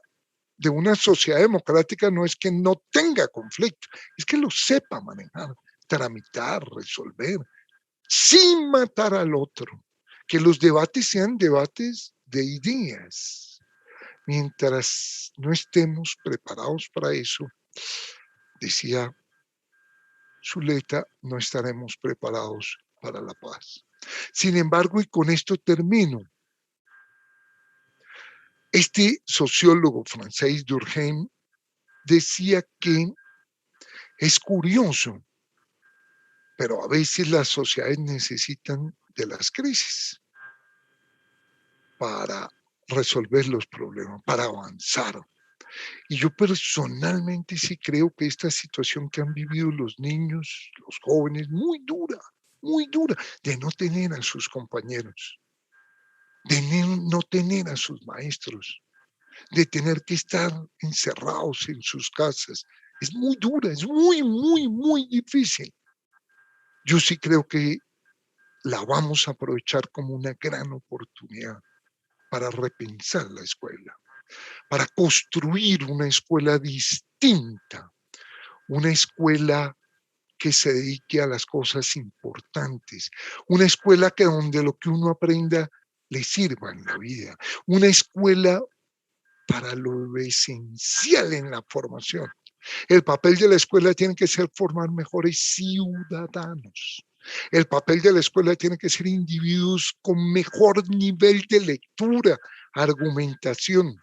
de una sociedad democrática no es que no tenga conflicto, es que lo sepa manejar, tramitar, resolver, sin matar al otro. Que los debates sean debates de ideas. Mientras no estemos preparados para eso, decía Zuleta, no estaremos preparados para la paz. Sin embargo, y con esto termino, este sociólogo francés Durkheim decía que es curioso, pero a veces las sociedades necesitan de las crisis para resolver los problemas, para avanzar. Y yo personalmente sí creo que esta situación que han vivido los niños, los jóvenes, muy dura, de no tener a sus compañeros, de no tener a sus maestros, de tener que estar encerrados en sus casas. Es muy dura, es muy difícil. Yo sí creo que la vamos a aprovechar como una gran oportunidad para repensar la escuela, para construir una escuela distinta, una escuela que se dedique a las cosas importantes, una escuela que donde lo que uno aprenda le sirva en la vida, una escuela para lo esencial en la formación. El papel de la escuela tiene que ser formar mejores ciudadanos. El papel de la escuela tiene que ser individuos con mejor nivel de lectura, argumentación.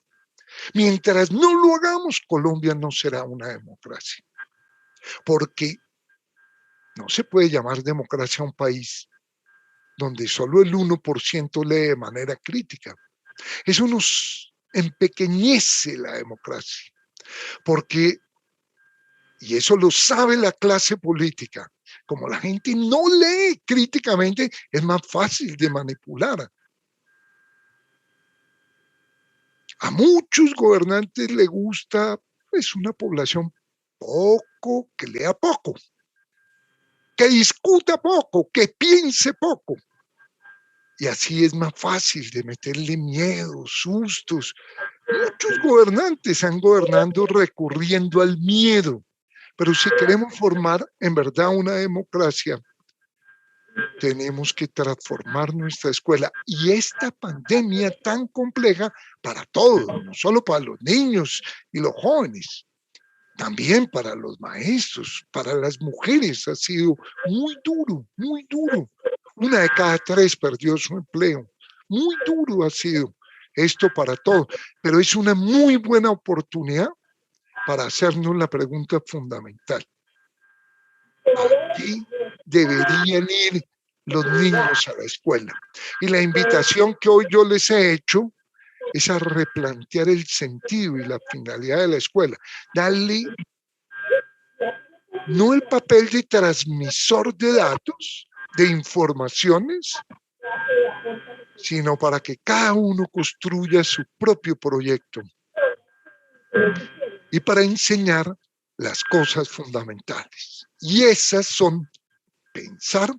Mientras no lo hagamos, Colombia no será una democracia. Porque no se puede llamar democracia a un país donde solo el 1% lee de manera crítica. Eso nos empequeñece la democracia, porque Y eso lo sabe la clase política. Como la gente no lee críticamente, es más fácil de manipular. A muchos gobernantes les gusta pues, una población poco, que lea poco, que discuta poco, que piense poco. Y así es más fácil de meterle miedo, sustos. Muchos gobernantes han gobernado recurriendo al miedo. Pero si queremos formar en verdad una democracia, tenemos que transformar nuestra escuela. Y esta pandemia tan compleja para todos, no solo para los niños y los jóvenes, también para los maestros, para las mujeres, ha sido muy duro, muy duro. 1 de cada 3 perdió su empleo. Muy duro ha sido esto para todos, pero es una muy buena oportunidad para hacernos la pregunta fundamental. ¿A qué deberían ir los niños a la escuela? Y la invitación que hoy yo les he hecho es a replantear el sentido y la finalidad de la escuela. Darle no el papel de transmisor de datos, de informaciones, sino para que cada uno construya su propio proyecto y para enseñar las cosas fundamentales. Y esas son pensar,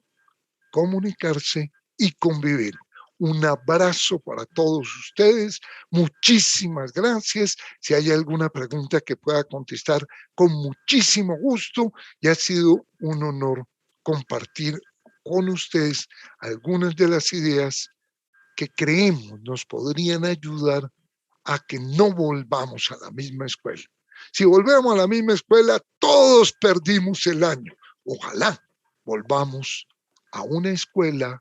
comunicarse y convivir. Un abrazo para todos ustedes. Muchísimas gracias. Si hay alguna pregunta que pueda contestar, con muchísimo gusto. Y ha sido un honor compartir con ustedes algunas de las ideas que creemos nos podrían ayudar a que no volvamos a la misma escuela. Si volvemos a la misma escuela, todos perdimos el año. Ojalá volvamos a una escuela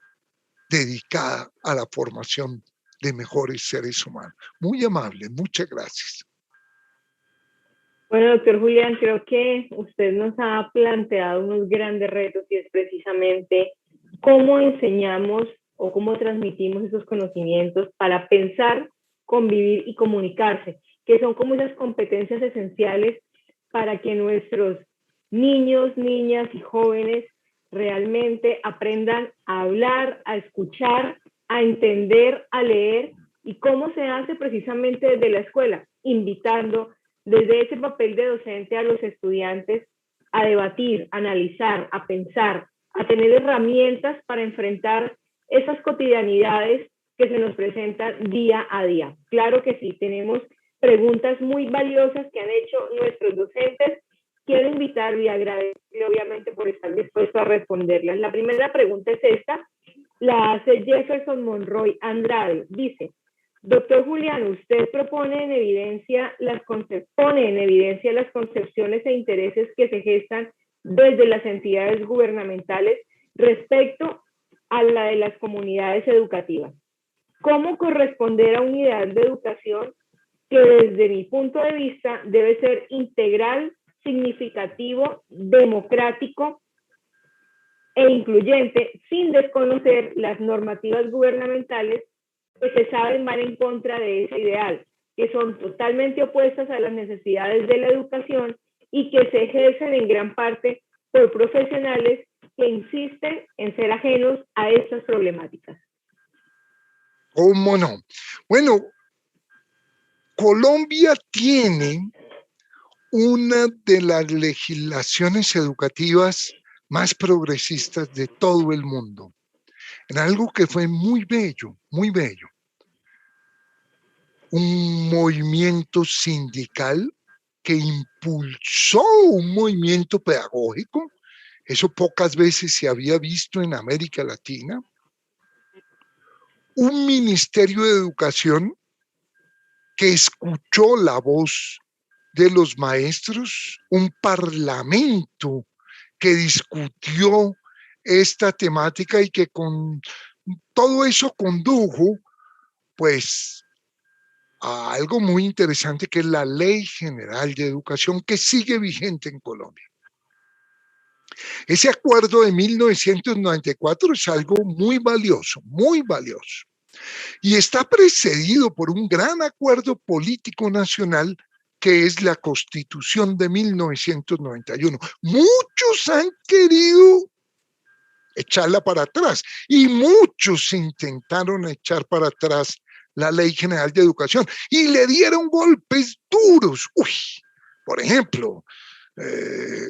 dedicada a la formación de mejores seres humanos. Muy amable, muchas gracias. Bueno, doctor Julián, creo que usted nos ha planteado unos grandes retos y es precisamente cómo enseñamos o cómo transmitimos esos conocimientos para pensar, convivir y comunicarse, que son como esas competencias esenciales para que nuestros niños, niñas y jóvenes realmente aprendan a hablar, a escuchar, a entender, a leer. ¿Y cómo se hace precisamente desde la escuela? Invitando desde ese papel de docente a los estudiantes a debatir, a analizar, a pensar, a tener herramientas para enfrentar esas cotidianidades que se nos presentan día a día. Claro que sí, tenemos preguntas muy valiosas que han hecho nuestros docentes. Quiero invitarle y agradecerle obviamente por estar dispuesto a responderlas. La primera pregunta es esta, la hace Jefferson Monroy Andrade. Dice, doctor Julián, usted pone en evidencia las concepciones e intereses que se gestan desde las entidades gubernamentales respecto a la de las comunidades educativas. ¿Cómo corresponder a un ideal de educación que desde mi punto de vista debe ser integral, significativo, democrático e incluyente, sin desconocer las normativas gubernamentales que se saben van en contra de ese ideal, que son totalmente opuestas a las necesidades de la educación y que se ejercen en gran parte por profesionales que insisten en ser ajenos a estas problemáticas? ¿Cómo no? Bueno, Colombia tiene una de las legislaciones educativas más progresistas de todo el mundo, en algo que fue muy bello, muy bello. Un movimiento sindical que impulsó un movimiento pedagógico, eso pocas veces se había visto en América Latina. Un ministerio de educación que escuchó la voz de los maestros, un parlamento que discutió esta temática y que con todo eso condujo pues a algo muy interesante que es la Ley General de Educación que sigue vigente en Colombia. Ese acuerdo de 1994 es algo muy valioso, muy valioso. Y está precedido por un gran acuerdo político nacional que es la Constitución de 1991. Muchos han querido echarla para atrás y muchos intentaron echar para atrás la Ley General de Educación y le dieron golpes duros. Uy, por ejemplo,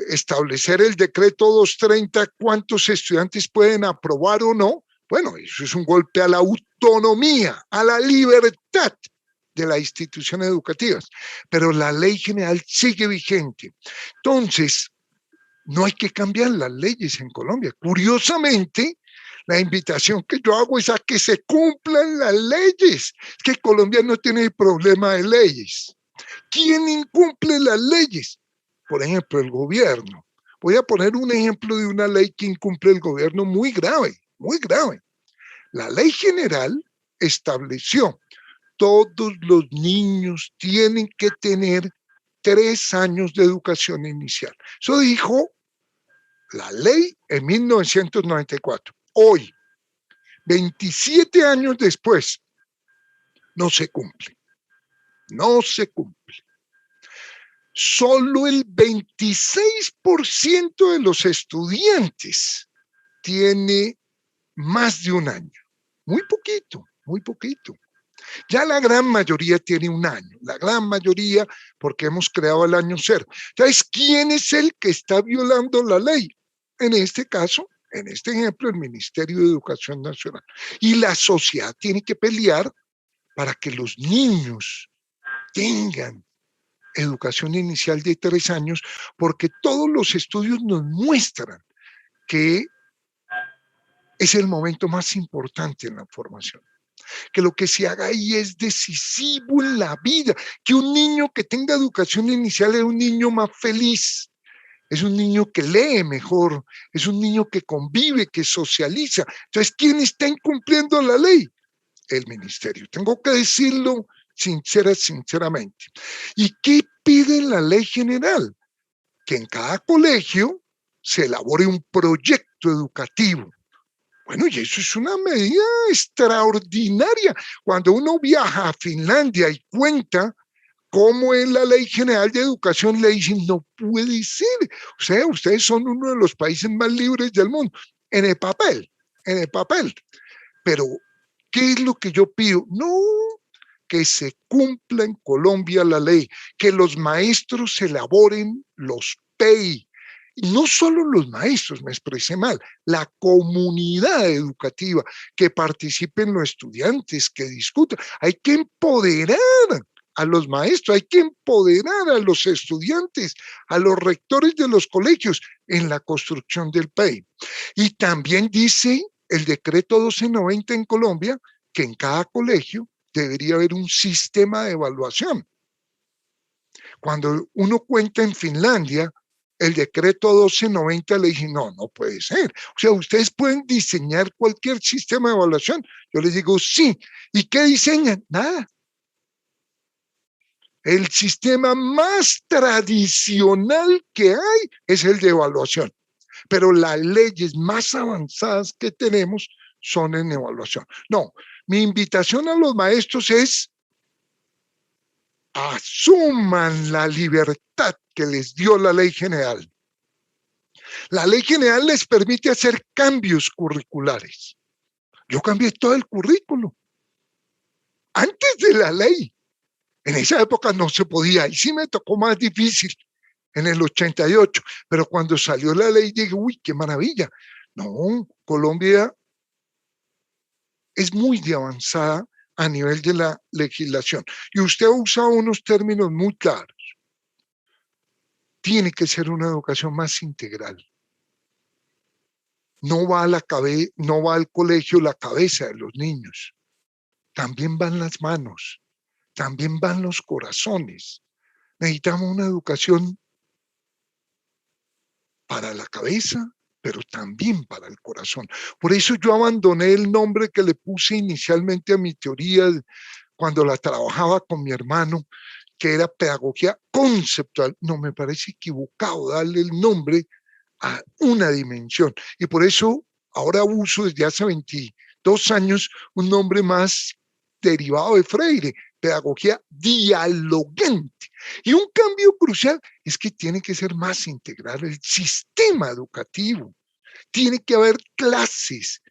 establecer el decreto 230, cuántos estudiantes pueden aprobar o no. Bueno, eso es un golpe a la autonomía, a la libertad de las instituciones educativas, pero la ley general sigue vigente. Entonces, no hay que cambiar las leyes en Colombia. Curiosamente, la invitación que yo hago es a que se cumplan las leyes. Es que Colombia no tiene problema de leyes. ¿Quién incumple las leyes? Por ejemplo, el gobierno. Voy a poner un ejemplo de una ley que incumple el gobierno muy grave, muy grave. La ley general estableció todos los niños tienen que tener 3 años de educación inicial. Eso dijo la ley en 1994. Hoy, 27 años después, no se cumple. No se cumple. Solo el 26% de los estudiantes tiene más de un año. Muy poquito, muy poquito. Ya la gran mayoría tiene un año, la gran mayoría porque hemos creado el año cero. Entonces, ¿quién es el que está violando la ley? En este caso, en este ejemplo, el Ministerio de Educación Nacional. Y la sociedad tiene que pelear para que los niños tengan educación inicial de 3 años, porque todos los estudios nos muestran que es el momento más importante en la formación. Que lo que se haga ahí es decisivo en la vida, que un niño que tenga educación inicial es un niño más feliz, es un niño que lee mejor, es un niño que convive, que socializa. Entonces, ¿quién está incumpliendo la ley? El ministerio. Tengo que decirlo sinceramente. ¿Y qué pide la ley general? Que en cada colegio se elabore un proyecto educativo. Bueno, y eso es una medida extraordinaria. Cuando uno viaja a Finlandia y cuenta cómo es la Ley General de Educación, le dicen, no puede ser. O sea, ustedes son uno de los países más libres del mundo. En el papel, en el papel. Pero, ¿qué es lo que yo pido? No, que se cumpla en Colombia la ley, que los maestros elaboren los PEI. Y no solo los maestros, me expresé mal, la comunidad educativa, que participen los estudiantes, que discutan. Hay que empoderar a los maestros, hay que empoderar a los estudiantes, a los rectores de los colegios en la construcción del PEI. Y también dice el decreto 1290 en Colombia que en cada colegio debería haber un sistema de evaluación. Cuando uno cuenta en Finlandia, el decreto 1290 le dije, no, no puede ser. O sea, ustedes pueden diseñar cualquier sistema de evaluación. Yo les digo, sí. ¿Y qué diseñan? Nada. El sistema más tradicional que hay es el de evaluación. Pero las leyes más avanzadas que tenemos son en evaluación. No, mi invitación a los maestros es asuman la libertad que les dio la ley general. La ley general les permite hacer cambios curriculares. Yo cambié todo el currículo. Antes de la ley. En esa época no se podía. Y sí me tocó más difícil en el 88. Pero cuando salió la ley dije, uy, qué maravilla. No, Colombia es muy de avanzada a nivel de la legislación. Y usted ha usado unos términos muy claros. Tiene que ser una educación más integral. No va al colegio la cabeza de los niños. También van las manos, también van los corazones. Necesitamos una educación para la cabeza, pero también para el corazón. Por eso yo abandoné el nombre que le puse inicialmente a mi teoría cuando la trabajaba con mi hermano, que era pedagogía conceptual. No, me parece equivocado darle el nombre a una dimensión. Y por eso ahora uso desde hace 22 años un nombre más derivado de Freire, pedagogía dialogante. Y un cambio crucial es que tiene que ser más integral el sistema educativo. Tiene que haber clases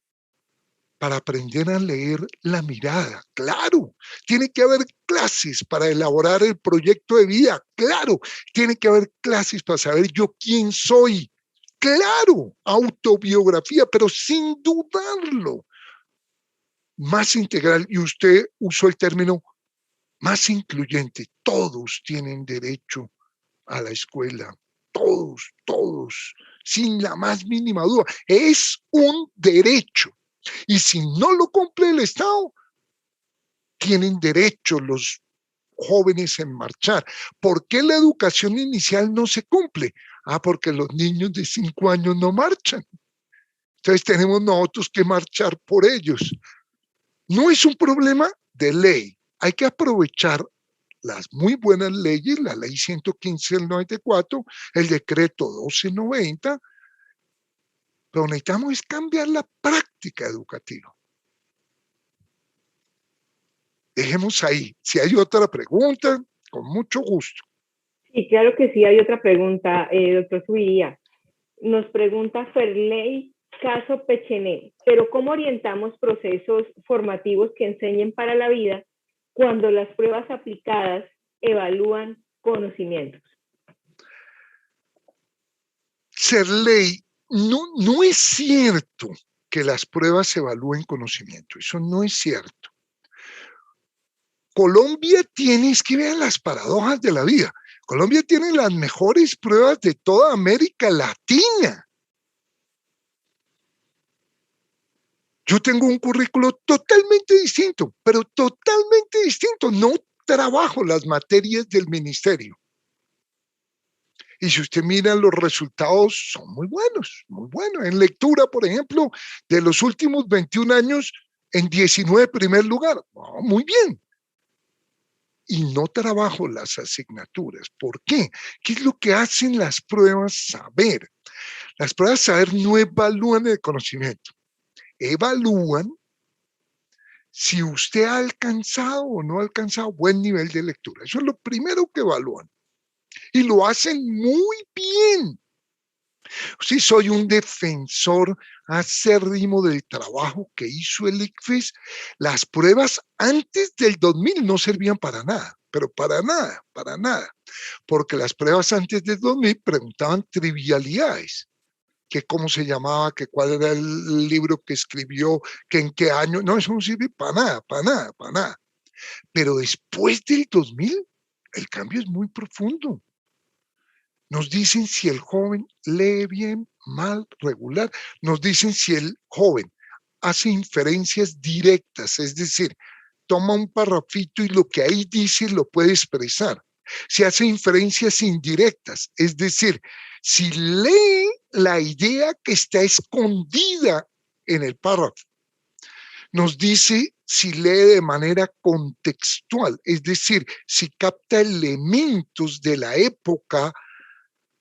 para aprender a leer la mirada, claro. Tiene que haber clases para elaborar el proyecto de vida, claro. Tiene que haber clases para saber yo quién soy, claro. Autobiografía, pero sin dudarlo. Más integral, y usted usó el término más incluyente. Todos tienen derecho a la escuela, todos, todos, sin la más mínima duda. Es un derecho. Y si no lo cumple el Estado, tienen derecho los jóvenes en marchar. ¿Por qué la educación inicial no se cumple? Porque los niños de 5 años no marchan. Entonces tenemos nosotros que marchar por ellos. No es un problema de ley. Hay que aprovechar las muy buenas leyes, la ley 115 del 94, el decreto 1290, pero necesitamos es cambiar la práctica educativa. Dejemos ahí. Si hay otra pregunta, con mucho gusto. Sí, claro que sí, hay otra pregunta, doctor Subiría. Nos pregunta Ferley Caso Pechené, pero ¿cómo orientamos procesos formativos que enseñen para la vida cuando las pruebas aplicadas evalúan conocimientos? Serley, no es cierto que las pruebas evalúen conocimiento. Eso no es cierto. Colombia tiene, es que vean las paradojas de la vida. Colombia tiene las mejores pruebas de toda América Latina. Yo tengo un currículo totalmente distinto, pero totalmente distinto. No trabajo las materias del ministerio. Y si usted mira los resultados, son muy buenos, muy buenos. En lectura, por ejemplo, de los últimos 21 años, en 19 primer lugar. Oh, muy bien. Y no trabajo las asignaturas. ¿Por qué? ¿Qué es lo que hacen las pruebas saber? Las pruebas saber no evalúan el conocimiento. Evalúan si usted ha alcanzado o no ha alcanzado buen nivel de lectura. Eso es lo primero que evalúan. Y lo hacen muy bien. Sí, soy un defensor acérrimo del trabajo que hizo el ICFES. Las pruebas antes del 2000 no servían para nada, pero para nada, para nada. Porque las pruebas antes del 2000 preguntaban trivialidades, que cómo se llamaba, que cuál era el libro que escribió, que en qué año. No, eso no sirve para nada, para nada, para nada. Pero después del 2000, el cambio es muy profundo. Nos dicen si el joven lee bien, mal, regular. Nos dicen si el joven hace inferencias directas, es decir, toma un parrafito y lo que ahí dice lo puede expresar. Si hace inferencias indirectas, es decir, si lee la idea que está escondida en el párrafo. Nos dice si lee de manera contextual, es decir, si capta elementos de la época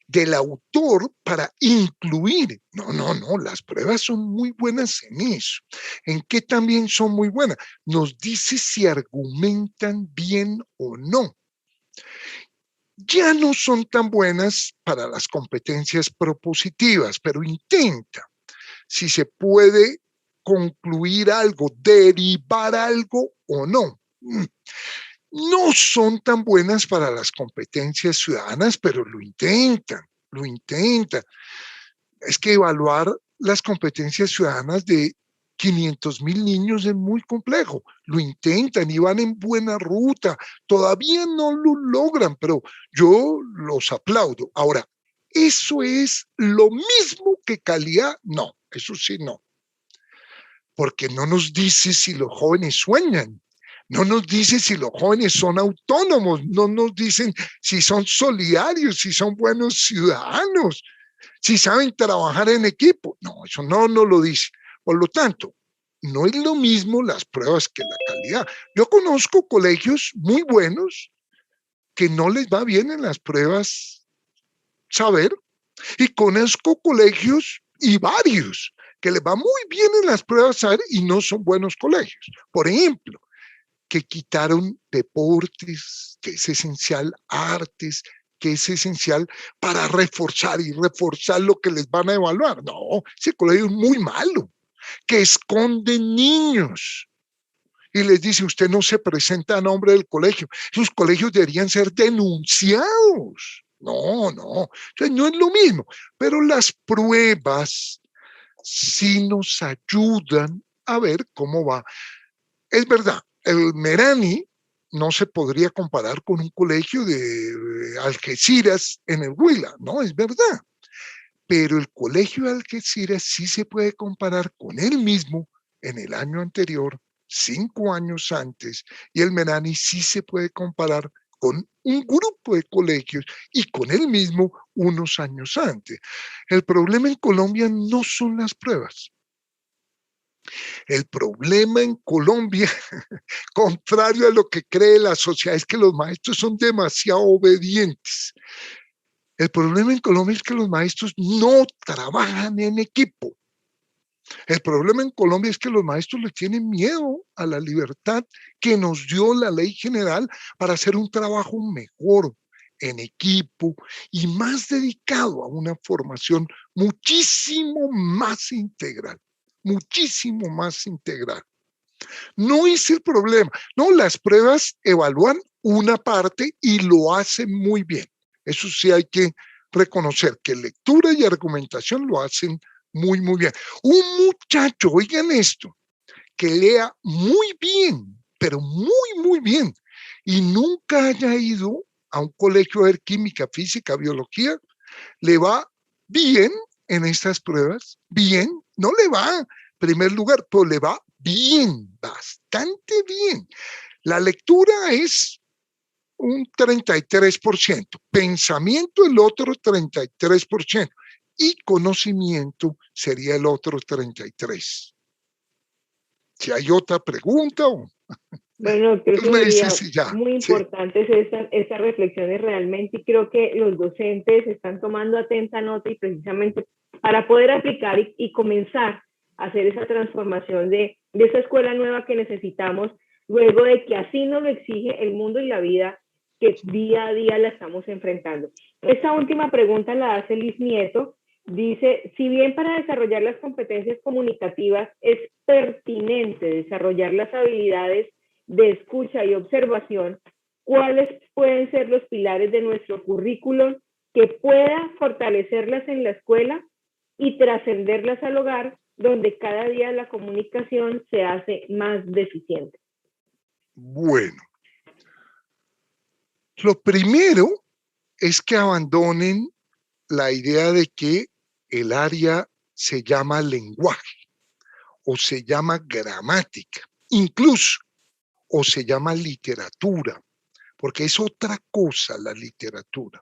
del autor para incluir. No, las pruebas son muy buenas en eso. ¿En qué también son muy buenas? Nos dice si argumentan bien o no. Ya no son tan buenas para las competencias propositivas, pero intenta. Si se puede concluir algo, derivar algo o no. No son tan buenas para las competencias ciudadanas, pero lo intentan, lo intentan. Es que evaluar las competencias ciudadanas de 500,000 niños es muy complejo. Lo intentan y van en buena ruta. Todavía no lo logran, pero yo los aplaudo. Ahora, ¿eso es lo mismo que calidad? No, eso sí no. Porque no nos dice si los jóvenes sueñan. No nos dice si los jóvenes son autónomos, no nos dicen si son solidarios, si son buenos ciudadanos, si saben trabajar en equipo. No, eso no nos lo dice. Por lo tanto, no es lo mismo las pruebas que la calidad. Yo conozco colegios muy buenos que no les va bien en las pruebas saber, y conozco colegios y varios que les va muy bien en las pruebas saber y no son buenos colegios. Por ejemplo, que quitaron deportes, que es esencial, artes, que es esencial para reforzar y reforzar lo que les van a evaluar. No, ese colegio es muy malo, que esconden niños y les dice, usted no se presenta a nombre del colegio. Esos colegios deberían ser denunciados. No, no, entonces no es lo mismo, pero las pruebas sí nos ayudan a ver cómo va. Es verdad, el Merani no se podría comparar con un colegio de Algeciras en el Huila, no, es verdad. Pero el colegio de Algeciras sí se puede comparar con él mismo en el año anterior, 5 años antes, y el Merani sí se puede comparar con un grupo de colegios y con él mismo unos años antes. El problema en Colombia no son las pruebas. El problema en Colombia, contrario a lo que cree la sociedad, es que los maestros son demasiado obedientes. El problema en Colombia es que los maestros no trabajan en equipo. El problema en Colombia es que los maestros le tienen miedo a la libertad que nos dio la ley general para hacer un trabajo mejor en equipo y más dedicado a una formación muchísimo más integral, muchísimo más integral. No es el problema. No, las pruebas evalúan una parte y lo hacen muy bien. Eso sí hay que reconocer que lectura y argumentación lo hacen muy, muy bien. Un muchacho, oigan esto, que lea muy bien, pero muy, muy bien, y nunca haya ido a un colegio a ver química, física, biología, le va bien en estas pruebas, bien, no le va en primer lugar, pero le va bien, bastante bien. La lectura es un 33%, pensamiento el otro 33%, y conocimiento sería el otro 33%. Si hay otra pregunta, o Bueno, creo tú que me dices sería si ya, muy sí. importantes estas reflexiones realmente y creo que los docentes están tomando atenta nota y precisamente para poder aplicar y comenzar a hacer esa transformación de esa escuela nueva que necesitamos, luego de que así nos lo exige el mundo y la vida que día a día la estamos enfrentando. Esta última pregunta la hace Liz Nieto. Dice, si bien para desarrollar las competencias comunicativas es pertinente desarrollar las habilidades de escucha y observación, cuáles pueden ser los pilares de nuestro currículum que pueda fortalecerlas en la escuela y trascenderlas al hogar, donde cada día la comunicación se hace más deficiente. Bueno, lo primero es que abandonen la idea de que el área se llama lenguaje o se llama gramática, incluso, o se llama literatura, porque es otra cosa la literatura.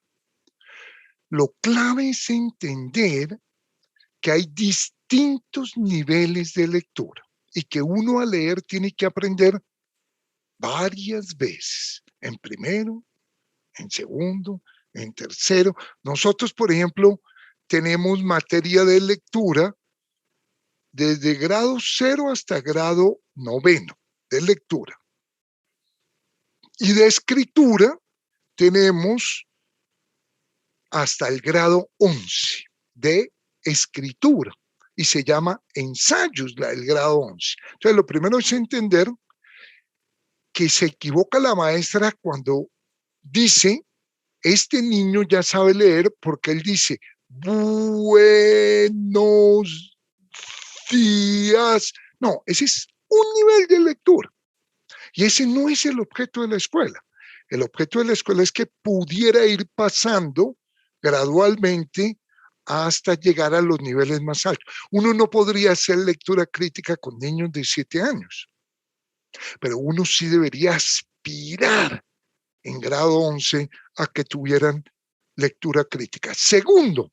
Lo clave es entender que hay distintos niveles de lectura y que uno al leer tiene que aprender varias veces, en primero, en segundo, en tercero. Nosotros, por ejemplo, tenemos materia de lectura desde grado 0 hasta grado 9 de lectura. Y de escritura tenemos hasta el grado 11 de escritura y se llama ensayos el grado 11. Entonces, lo primero es entender que se equivoca la maestra cuando dice, este niño ya sabe leer porque él dice, buenos días. No, ese es un nivel de lectura. Y ese no es el objeto de la escuela. El objeto de la escuela es que pudiera ir pasando gradualmente hasta llegar a los niveles más altos. Uno no podría hacer lectura crítica con niños de 7 años, pero uno sí debería aspirar en grado 11 a que tuvieran lectura crítica. Segundo,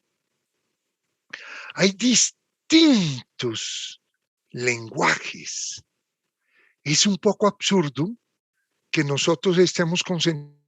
hay distintos lenguajes. Es un poco absurdo que nosotros estemos concentrados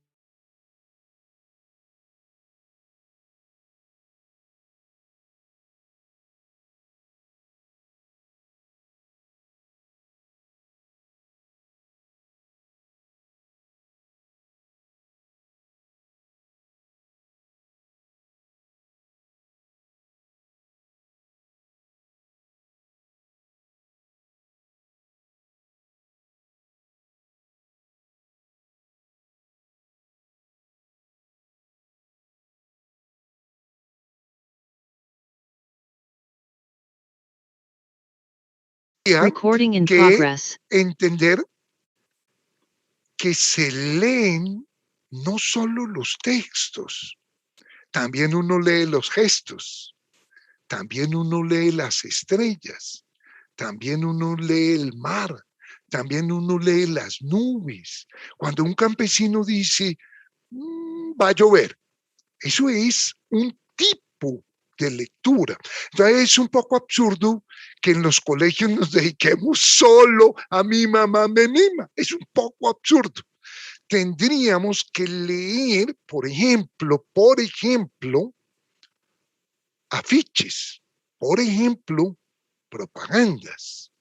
Recording in que progress. entender que se leen no solo los textos, también uno lee los gestos, también uno lee las estrellas, también uno lee el mar, también uno lee las nubes. Cuando un campesino dice, va a llover, eso es un tipo de lectura. Entonces es un poco absurdo que en los colegios nos dediquemos solo a mi mamá me mima. Es un poco absurdo. Tendríamos que leer, por ejemplo, afiches, por ejemplo, propagandas.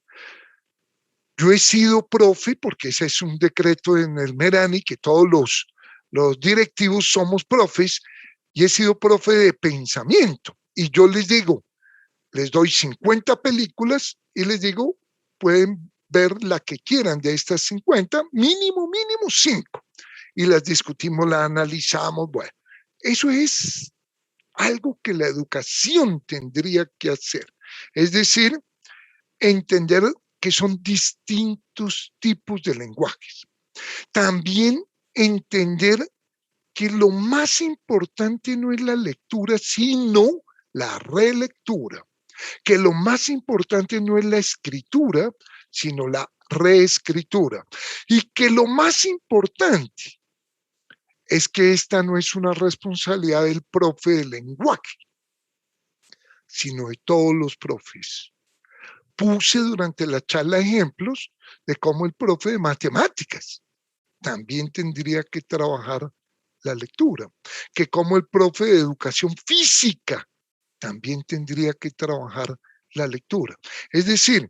Yo he sido profe, porque ese es un decreto en el Merani, que todos los directivos somos profes, y he sido profe de pensamiento. Y yo les digo, les doy 50 películas y les digo, pueden ver la que quieran de estas 50, mínimo 5. Y las discutimos, las analizamos. Bueno, eso es algo que la educación tendría que hacer. Es decir, entender que son distintos tipos de lenguajes. También entender que lo más importante no es la lectura, sino la relectura. Que lo más importante no es la escritura, sino la reescritura. Y que lo más importante es que esta no es una responsabilidad del profe de lenguaje, sino de todos los profes. Puse durante la charla ejemplos de cómo el profe de matemáticas también tendría que trabajar la lectura, que como el profe de educación física también tendría que trabajar la lectura. Es decir,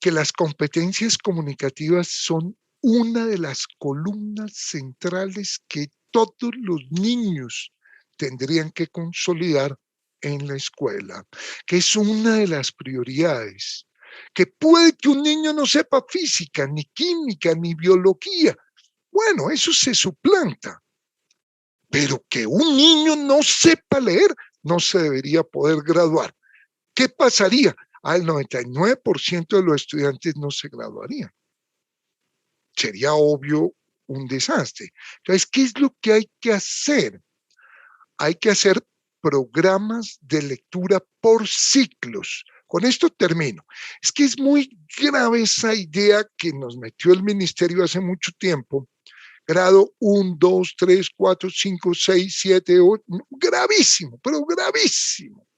que las competencias comunicativas son una de las columnas centrales que todos los niños tendrían que consolidar en la escuela, que es una de las prioridades, que puede que un niño no sepa física, ni química, ni biología. Bueno, eso se suplanta, pero que un niño no sepa leer no se debería poder graduar. ¿Qué pasaría? Al 99% de los estudiantes no se graduarían. Sería obvio un desastre. Entonces, ¿qué es lo que hay que hacer? Hay que hacer programas de lectura por ciclos. Con esto termino. Es que es muy grave esa idea que nos metió el ministerio hace mucho tiempo. Grado 1, 2, 3, 4, 5, 6, 7, 8. Gravísimo, pero gravísimo.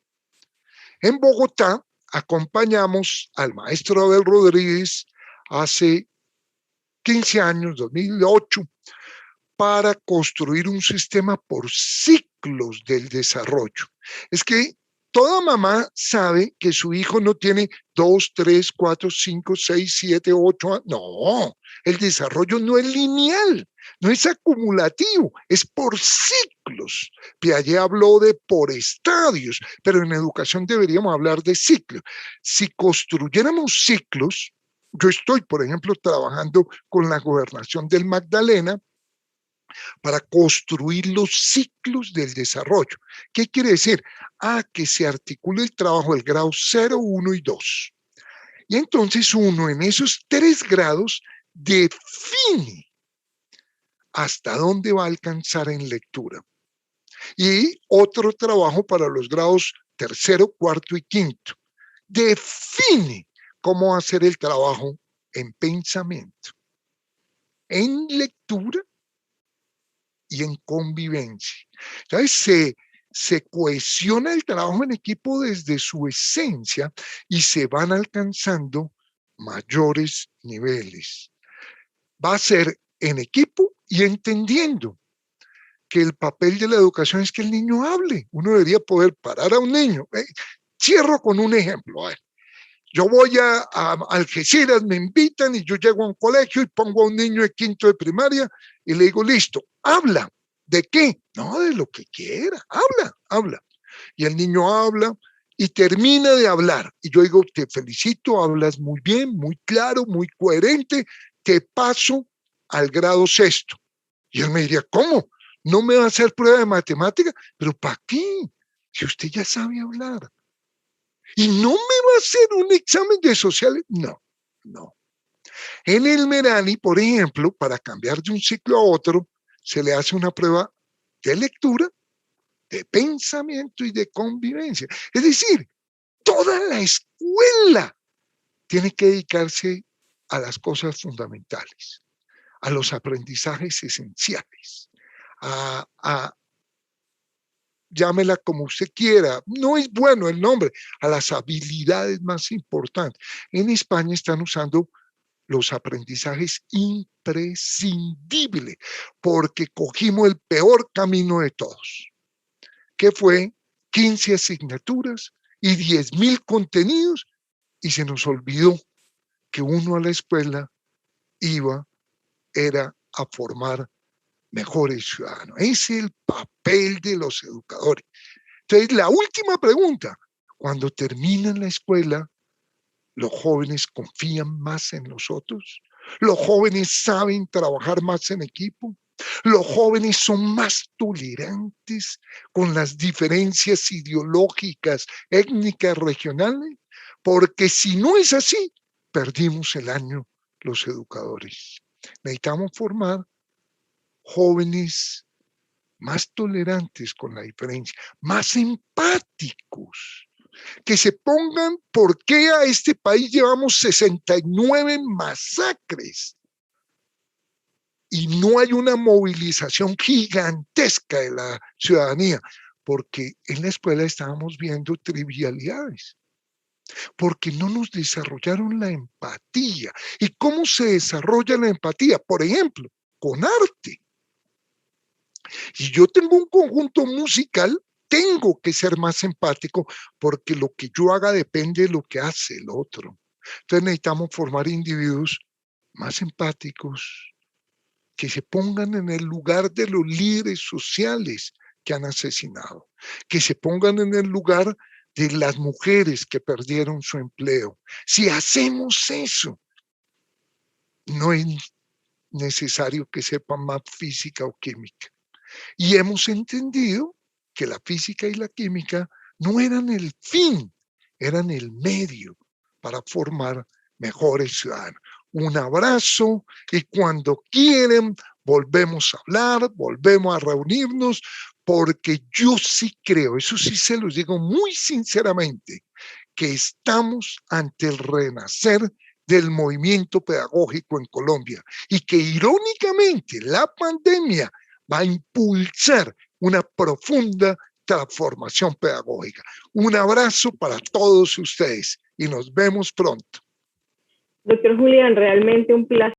En Bogotá acompañamos al maestro Abel Rodríguez hace 15 años, 2008, para construir un sistema por ciclos del desarrollo. Es que toda mamá sabe que su hijo no tiene 2, 3, 4, 5, 6, 7, 8 años. No, el desarrollo no es lineal, no es acumulativo, es por ciclos. Piaget habló de por estadios, pero en educación deberíamos hablar de ciclos. Si construyéramos ciclos, yo estoy, por ejemplo, trabajando con la gobernación del Magdalena para construir los ciclos del desarrollo. ¿Qué quiere decir? Que se articule el trabajo del grado 0, 1 y 2. Y entonces uno en esos 3 grados define hasta dónde va a alcanzar en lectura. Y otro trabajo para los grados 3º, 4º y 5º. Define cómo hacer el trabajo en pensamiento, en lectura y en convivencia. Entonces se cohesiona el trabajo en equipo desde su esencia y se van alcanzando mayores niveles. Va a ser en equipo y entendiendo que el papel de la educación es que el niño hable. Uno debería poder parar a un niño. Cierro con un ejemplo. Yo voy a Algeciras, me invitan y yo llego a un colegio y pongo a un niño de 5º de primaria y le digo, listo, habla. ¿De qué? No, de lo que quiera. Habla. Y el niño habla y termina de hablar. Y yo digo, te felicito, hablas muy bien, muy claro, muy coherente, te paso al grado 6º. Y él me diría, ¿cómo? ¿No me va a hacer prueba de matemática? ¿Pero para qué? Si usted ya sabe hablar. ¿Y no me va a hacer un examen de sociales? No, no. En el Merani, por ejemplo, para cambiar de un ciclo a otro, se le hace una prueba de lectura, de pensamiento y de convivencia. Es decir, toda la escuela tiene que dedicarse a las cosas fundamentales, a los aprendizajes esenciales, a llámela como usted quiera, no es bueno el nombre, a las habilidades más importantes. En España están usando los aprendizajes imprescindibles, porque cogimos el peor camino de todos, que fue 15 asignaturas y 10.000 contenidos, y se nos olvidó que uno a la escuela era a formar mejores ciudadanos. Ese es el papel de los educadores. Entonces, la última pregunta, cuando terminan la escuela, ¿los jóvenes confían más en los otros? ¿Los jóvenes saben trabajar más en equipo? ¿Los jóvenes son más tolerantes con las diferencias ideológicas, étnicas, regionales? Porque si no es así, perdimos el año los educadores. Necesitamos formar jóvenes más tolerantes con la diferencia, más empáticos, que se pongan por qué a este país llevamos 69 masacres y no hay una movilización gigantesca de la ciudadanía, porque en la escuela estábamos viendo trivialidades, porque no nos desarrollaron la empatía. ¿Y cómo se desarrolla la empatía? Por ejemplo, con arte. Si yo tengo un conjunto musical, tengo que ser más empático porque lo que yo haga depende de lo que hace el otro. Entonces necesitamos formar individuos más empáticos, que se pongan en el lugar de los líderes sociales que han asesinado, que se pongan en el lugar de las mujeres que perdieron su empleo. Si hacemos eso, no es necesario que sepan más física o química. Y hemos entendido que la física y la química no eran el fin, eran el medio para formar mejores ciudadanos. Un abrazo y cuando quieren volvemos a hablar, volvemos a reunirnos, porque yo sí creo, eso sí se los digo muy sinceramente, que estamos ante el renacer del movimiento pedagógico en Colombia y que irónicamente la pandemia va a impulsar una profunda transformación pedagógica. Un abrazo para todos ustedes y nos vemos pronto. Doctor Julián, realmente un placer